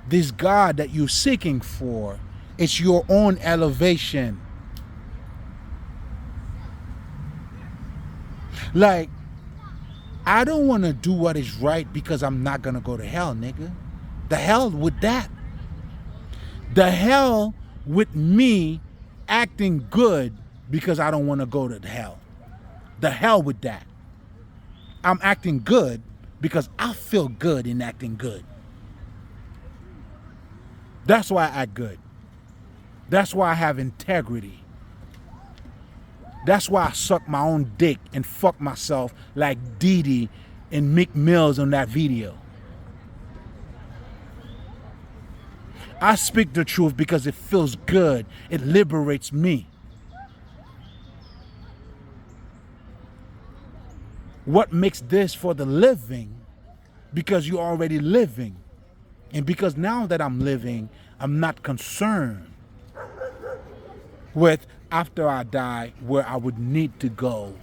Speaker 1: this God that you're seeking for, it's your own elevation. Like, I don't want to do what is right because I'm not going to go to hell, nigga. The hell with that. The hell with me acting good because I don't want to go to hell. The hell with that. I'm acting good because I feel good in acting good. That's why I act good. That's why I have integrity. That's why I suck my own dick and fuck myself like Dee Dee and Meek Mills on that video. I speak the truth because it feels good. It liberates me. What makes this for the living? Because you're already living. And because now that I'm living, I'm not concerned with after I die where I would need to go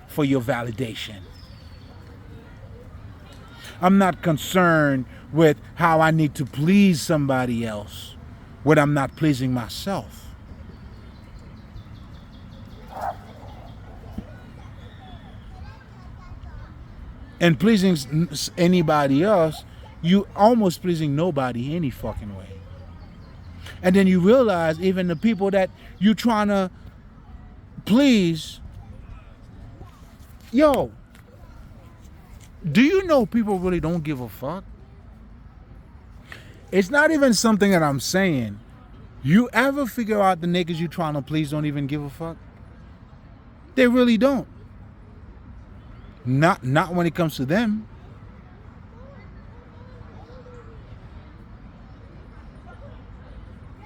Speaker 1: for your validation. I'm not concerned with how I need to please somebody else when I'm not pleasing myself. And pleasing anybody else, you almost pleasing nobody any fucking way. And then you realize even the people that you trying to please, yo, do you know people really don't give a fuck? It's not even something that I'm saying. You ever figure out the niggas you trying to please don't even give a fuck? They really don't. Not when it comes to them.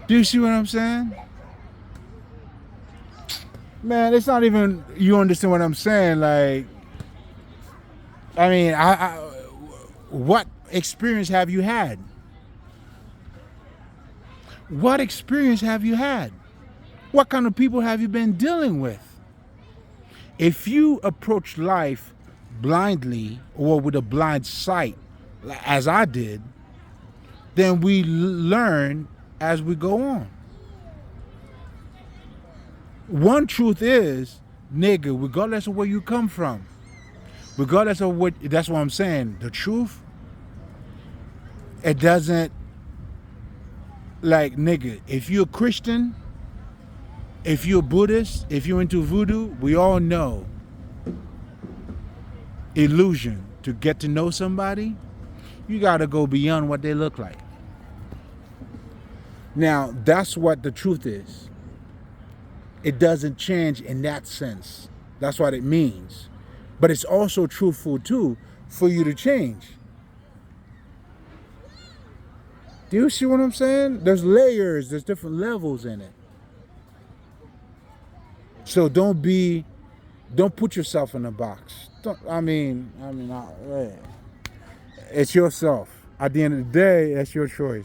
Speaker 1: Do you see what I'm saying? Man, it's not even, you understand what I'm saying? Like, I mean, what experience have you had? What experience have you had? What kind of people have you been dealing with? If you approach life blindly or with a blind sight, as I did, then we learn as we go on. One truth is, nigga, regardless of where you come from, regardless of what, that's what I'm saying, the truth, it doesn't, like, nigga, if you're a Christian, if you're Buddhist, if you're into voodoo, we all know illusion. To get to know somebody, you gotta go beyond what they look like. Now, that's what the truth is. It doesn't change in that sense. That's what it means. But it's also truthful too for you to change. Do you see what I'm saying? There's layers, there's different levels in it. So don't put yourself in a box. It's yourself. At the end of the day, that's your choice.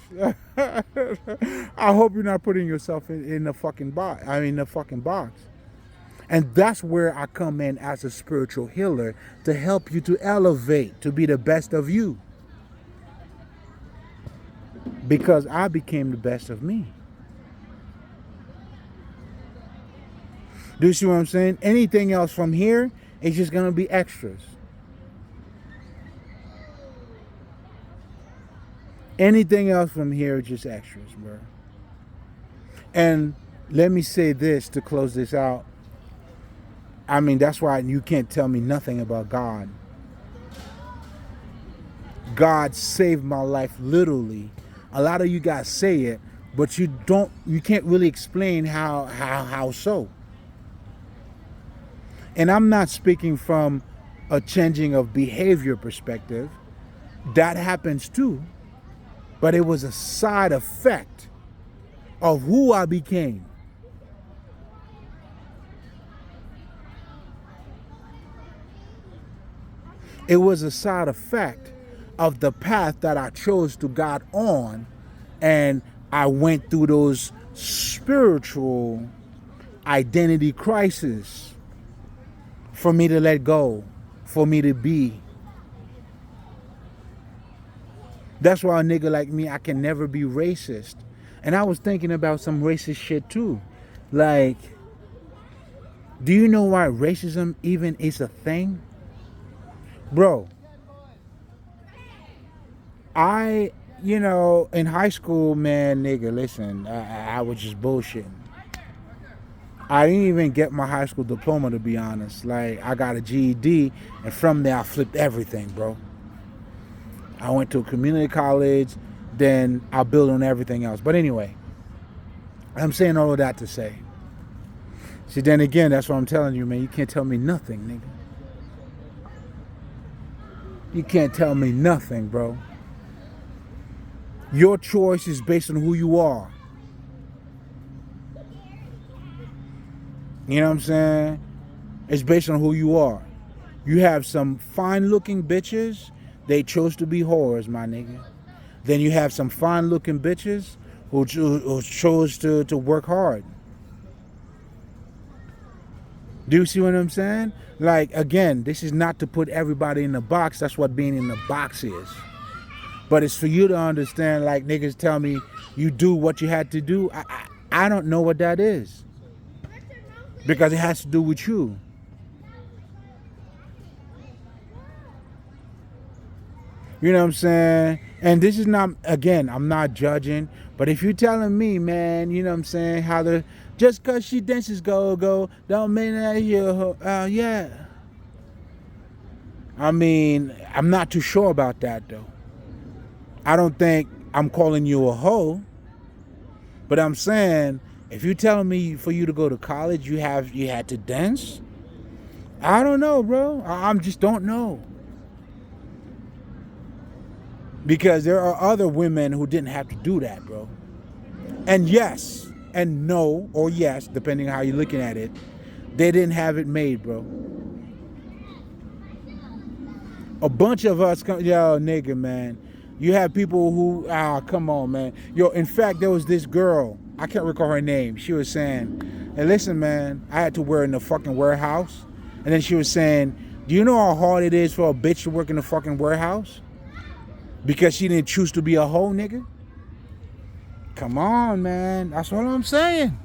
Speaker 1: I hope you're not putting yourself in a fucking box. And that's where I come in as a spiritual healer to help you to elevate, to be the best of you. Because I became the best of me. Do you see what I'm saying? Anything else from here is just going to be extras. Anything else from here is just extras, bro. And let me say this to close this out. I mean, that's why you can't tell me nothing about God. God saved my life literally. A lot of you guys say it, but you can't really explain how so. And I'm not speaking from a changing of behavior perspective. That happens too. But it was a side effect of who I became. It was a side effect of the path that I chose to God on, and I went through those spiritual identity crises for me to let go, for me to be. That's why a nigga like me, I can never be racist. And I was thinking about some racist shit too. Like, do you know why racism even is a thing? Bro, in high school, man, nigga, listen, I was just bullshitting. I didn't even get my high school diploma, to be honest. Like, I got a GED, and from there, I flipped everything, bro. I went to a community college, then I built on everything else. But anyway, I'm saying all of that to say. See, then again, that's what I'm telling you, man. You can't tell me nothing, nigga. You can't tell me nothing, bro. Your choice is based on who you are. You know what I'm saying? It's based on who you are. You have some fine-looking bitches. They chose to be whores, my nigga. Then you have some fine-looking bitches who chose to work hard. Do you see what I'm saying? Like, again, this is not to put everybody in a box. That's what being in the box is. But it's for you to understand, like niggas tell me, you do what you had to do. I don't know what that is. Because it has to do with you. You know what I'm saying? And this is not, again, I'm not judging. But if you're telling me, man, you know what I'm saying, just because she dances go, don't mean that you're, yeah. I mean, I'm not too sure about that, though. I don't think I'm calling you a hoe. But I'm saying, if you're telling me for you to go to college, you had to dance, I don't know, bro. I just don't know. Because there are other women who didn't have to do that, bro. And yes, and no, or yes, depending on how you're looking at it, they didn't have it made, bro. A bunch of us, yo, nigga, man. You have people who, come on, man. Yo, in fact, there was this girl, I can't recall her name. She was saying, hey, listen, man, I had to work in the fucking warehouse. And then she was saying, do you know how hard it is for a bitch to work in the fucking warehouse? Because she didn't choose to be a hoe, nigga? Come on, man. That's what I'm saying.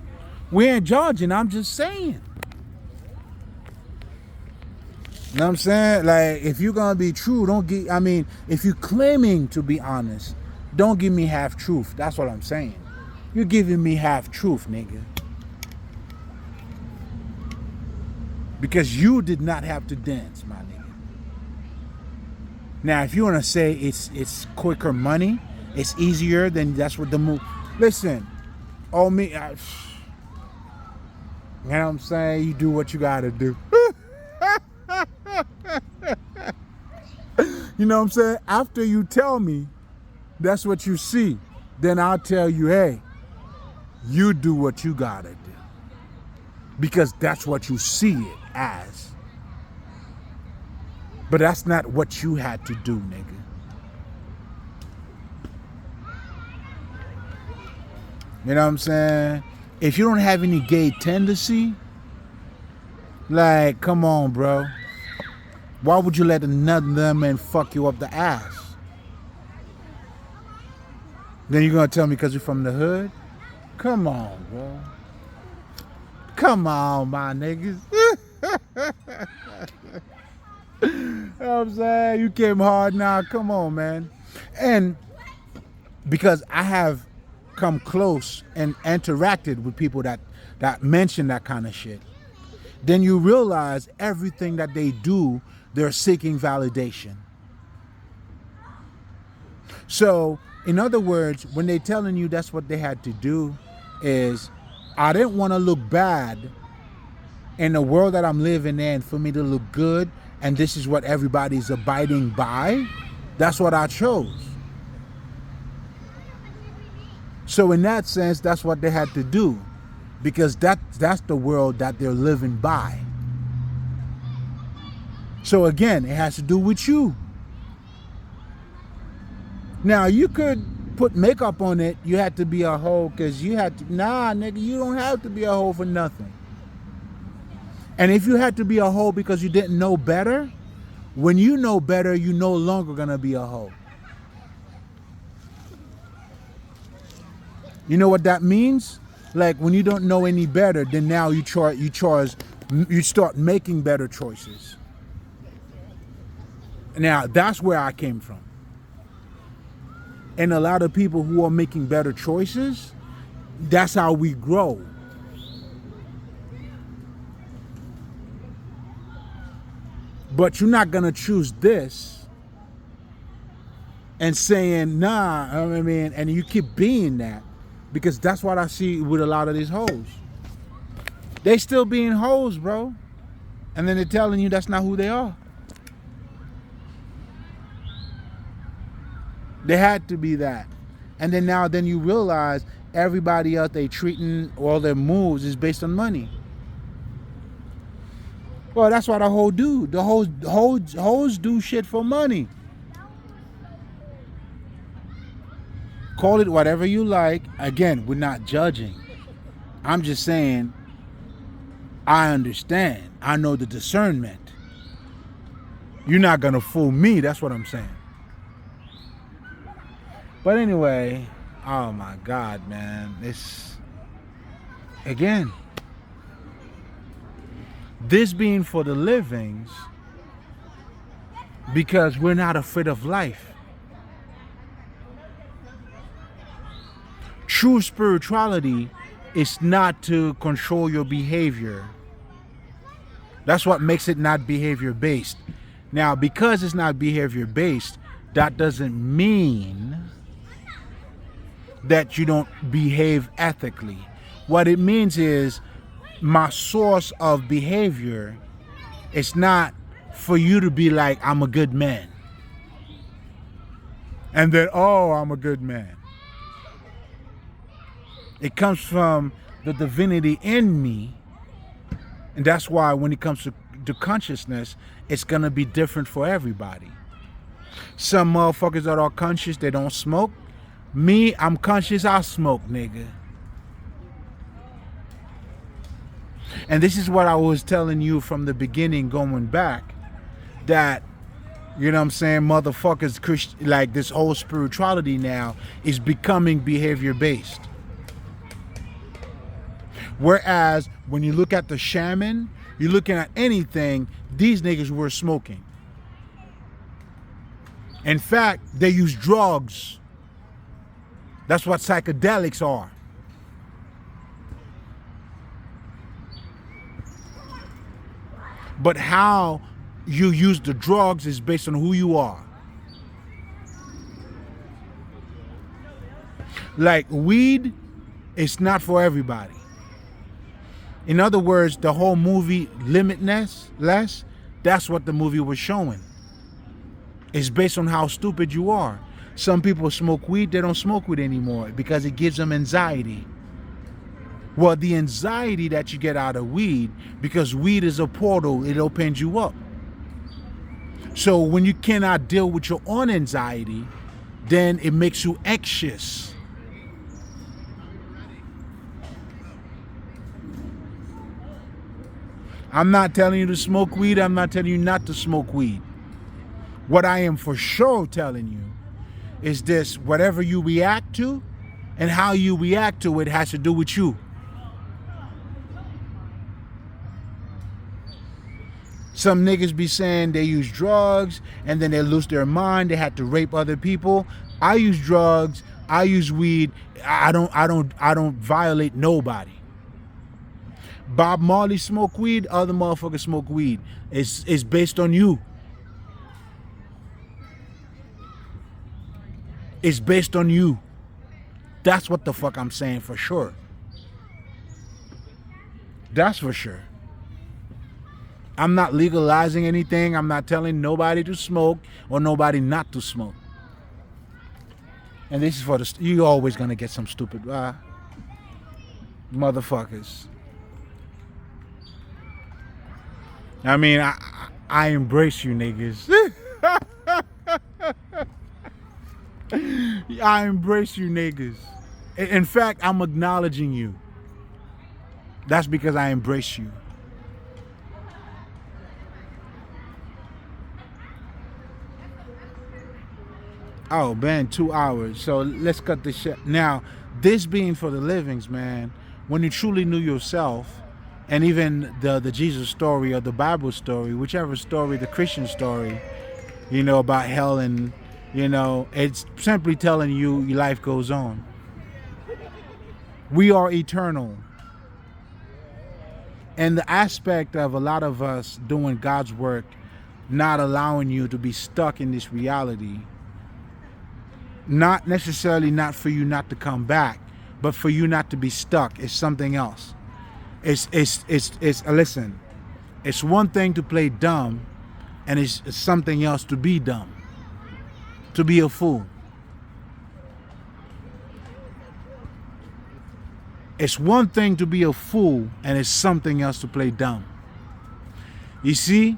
Speaker 1: We ain't judging. I'm just saying. You know what I'm saying? Like, if you're going to be true, if you're claiming to be honest, don't give me half truth. That's what I'm saying. You're giving me half truth, nigga. Because you did not have to dance, my nigga. Now, if you want to say it's quicker money, it's easier, then that's what the move. Listen, you know what I'm saying? You do what you got to do. You know what I'm saying? After you tell me that's what you see, then I'll tell you, hey, you do what you got to do. Because that's what you see it as. But that's not what you had to do, nigga. You know what I'm saying? If you don't have any gay tendency, like, come on, bro. Why would you let another man fuck you up the ass? Then you're going to tell me because you're from the hood? Come on, bro. Come on, my niggas. You know what I'm saying? You came hard now. Come on, man. And because I have come close and interacted with people that mention that kind of shit, then you realize everything that they do, they're seeking validation. So, in other words, when they're telling you that's what they had to do, is I didn't want to look bad in the world that I'm living in, for me to look good, and this is what everybody's abiding by, that's what I chose. So in that sense, that's what they had to do, because that's the world that they're living by. So again, it has to do with you. Now, you could put makeup on it. You had to be a hoe because you had to. Nah, nigga, you don't have to be a hoe for nothing. And if you had to be a hoe because you didn't know better, when you know better, you're no longer going to be a hoe. You know what that means? Like when you don't know any better, then now you start making better choices. Now, that's where I came from. And a lot of people who are making better choices, that's how we grow. But you're not going to choose this and saying, nah, I mean, and you keep being that, because that's what I see with a lot of these hoes. They still being hoes, bro. And then they're telling you that's not who they are. They had to be that. And then you realize everybody else they treating, all their moves is based on money. Well, that's what a hoe do. The hoes do shit for money. Call it whatever you like. Again, we're not judging. I'm just saying, I understand. I know the discernment. You're not gonna fool me. That's what I'm saying. But anyway, oh my God, man. Again, this being for the livings, because we're not afraid of life. True spirituality is not to control your behavior. That's what makes it not behavior based. Now, because it's not behavior based, that doesn't mean that you don't behave ethically. What it means is my source of behavior is not for you to be like, I'm a good man. And then, oh, I'm a good man. It comes from the divinity in me. And that's why when it comes to consciousness, it's going to be different for everybody. Some motherfuckers that are conscious, they don't smoke. Me, I'm conscious, I smoke, nigga. And this is what I was telling you from the beginning going back, that, you know what I'm saying, motherfuckers, like this whole spirituality now is becoming behavior based. Whereas when you look at the shaman, you're looking at anything, these niggas were smoking. In fact, they use drugs. That's what psychedelics are. But how you use the drugs is based on who you are. Like weed, it's not for everybody. In other words, the whole movie Limitless, that's what the movie was showing. It's based on how stupid you are. Some people smoke weed, they don't smoke weed anymore because it gives them anxiety. Well, the anxiety that you get out of weed, because weed is a portal, it opens you up. So when you cannot deal with your own anxiety, then it makes you anxious. I'm not telling you to smoke weed, I'm not telling you not to smoke weed. What I am for sure telling you is this: whatever you react to and how you react to it has to do with you. Some niggas be saying they use drugs and then they lose their mind, they had to rape other people. I use drugs, I use weed, I don't violate nobody. Bob Marley smoke weed, other motherfuckers smoke weed. It's based on you. It's based on you. That's what the fuck I'm saying for sure. That's for sure. I'm not legalizing anything. I'm not telling nobody to smoke or nobody not to smoke. And this is for the... You always going to get some stupid motherfuckers. I mean, I embrace you niggas. I embrace you niggas. In fact, I'm acknowledging you. That's because I embrace you. Oh man, 2 hours. So let's cut this shit. Now, this being for the livings, man, when you truly knew yourself, and even the Jesus story or the Bible story, whichever story, the Christian story, you know, about hell, and you know, it's simply telling you your life goes on. We are eternal. And the aspect of a lot of us doing God's work, not allowing you to be stuck in this reality, not necessarily not for you not to come back, but for you not to be stuck, is something else. It's listen, it's one thing to play dumb, and it's something else to be dumb, to be a fool. It's one thing to be a fool, and it's something else to play dumb. You see,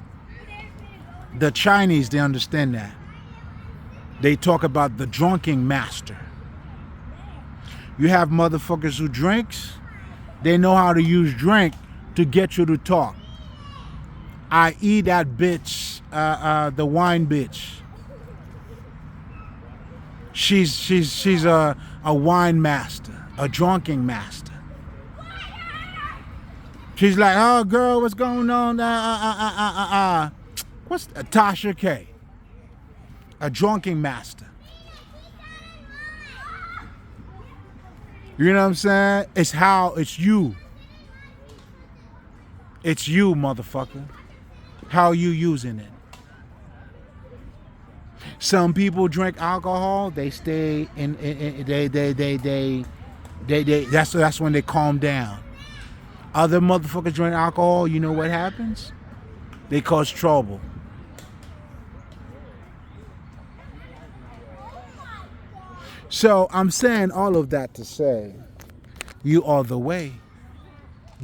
Speaker 1: the Chinese, they understand that. They talk about the drunken master. You have motherfuckers who drinks, they know how to use drink to get you to talk. I.e. that bitch, the wine bitch. She's a wine master, a drunken master. She's like, oh girl, what's going on? What's Tasha K? A drunken master. You know what I'm saying? It's you. It's you, motherfucker. How you using it? Some people drink alcohol. They stay in that's when they calm down. Other motherfuckers drink alcohol. You know what happens? They cause trouble. So I'm saying all of that to say, you are the way.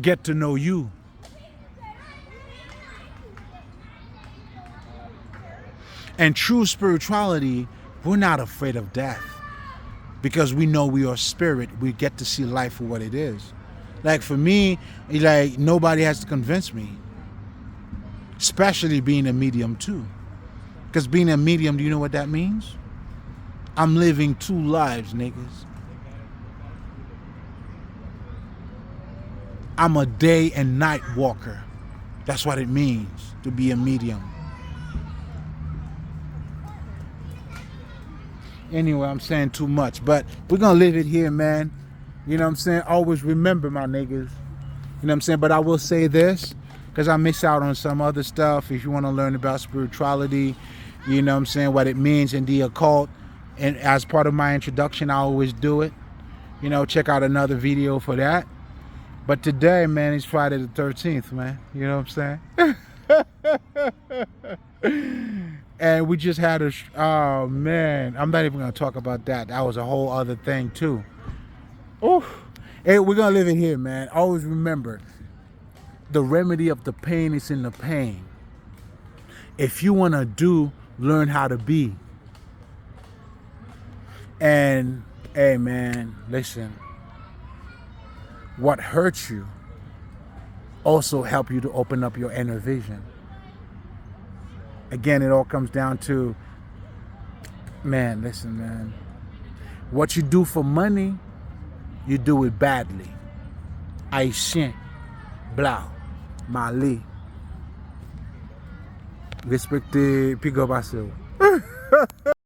Speaker 1: Get to know you. And true spirituality, we're not afraid of death. Because we know we are spirit. We get to see life for what it is. Like for me, like nobody has to convince me. Especially being a medium too. Because being a medium, do you know what that means? I'm living 2 lives, niggas. I'm a day and night walker. That's what it means to be a medium. Anyway, I'm saying too much, but we're gonna leave it here, man. You know what I'm saying? Always remember, my niggas. You know what I'm saying? But I will say this, because I miss out on some other stuff. If you want to learn about spirituality, you know what I'm saying, what it means in the occult, and as part of my introduction, I always do it. You know, check out another video for that. But today, man, it's Friday the 13th, man. You know what I'm saying? And we just had a... Oh, man. I'm not even going to talk about that. That was a whole other thing, too. Oof. Hey, we're going to live it here, man. Always remember, the remedy of the pain is in the pain. If you want to do, learn how to be. And, hey, man, listen. What hurts you also help you to open up your inner vision. Again, it all comes down to, man, listen, man. What you do for money, you do it badly. Haïtien, blah, Mali. Respectez, pick up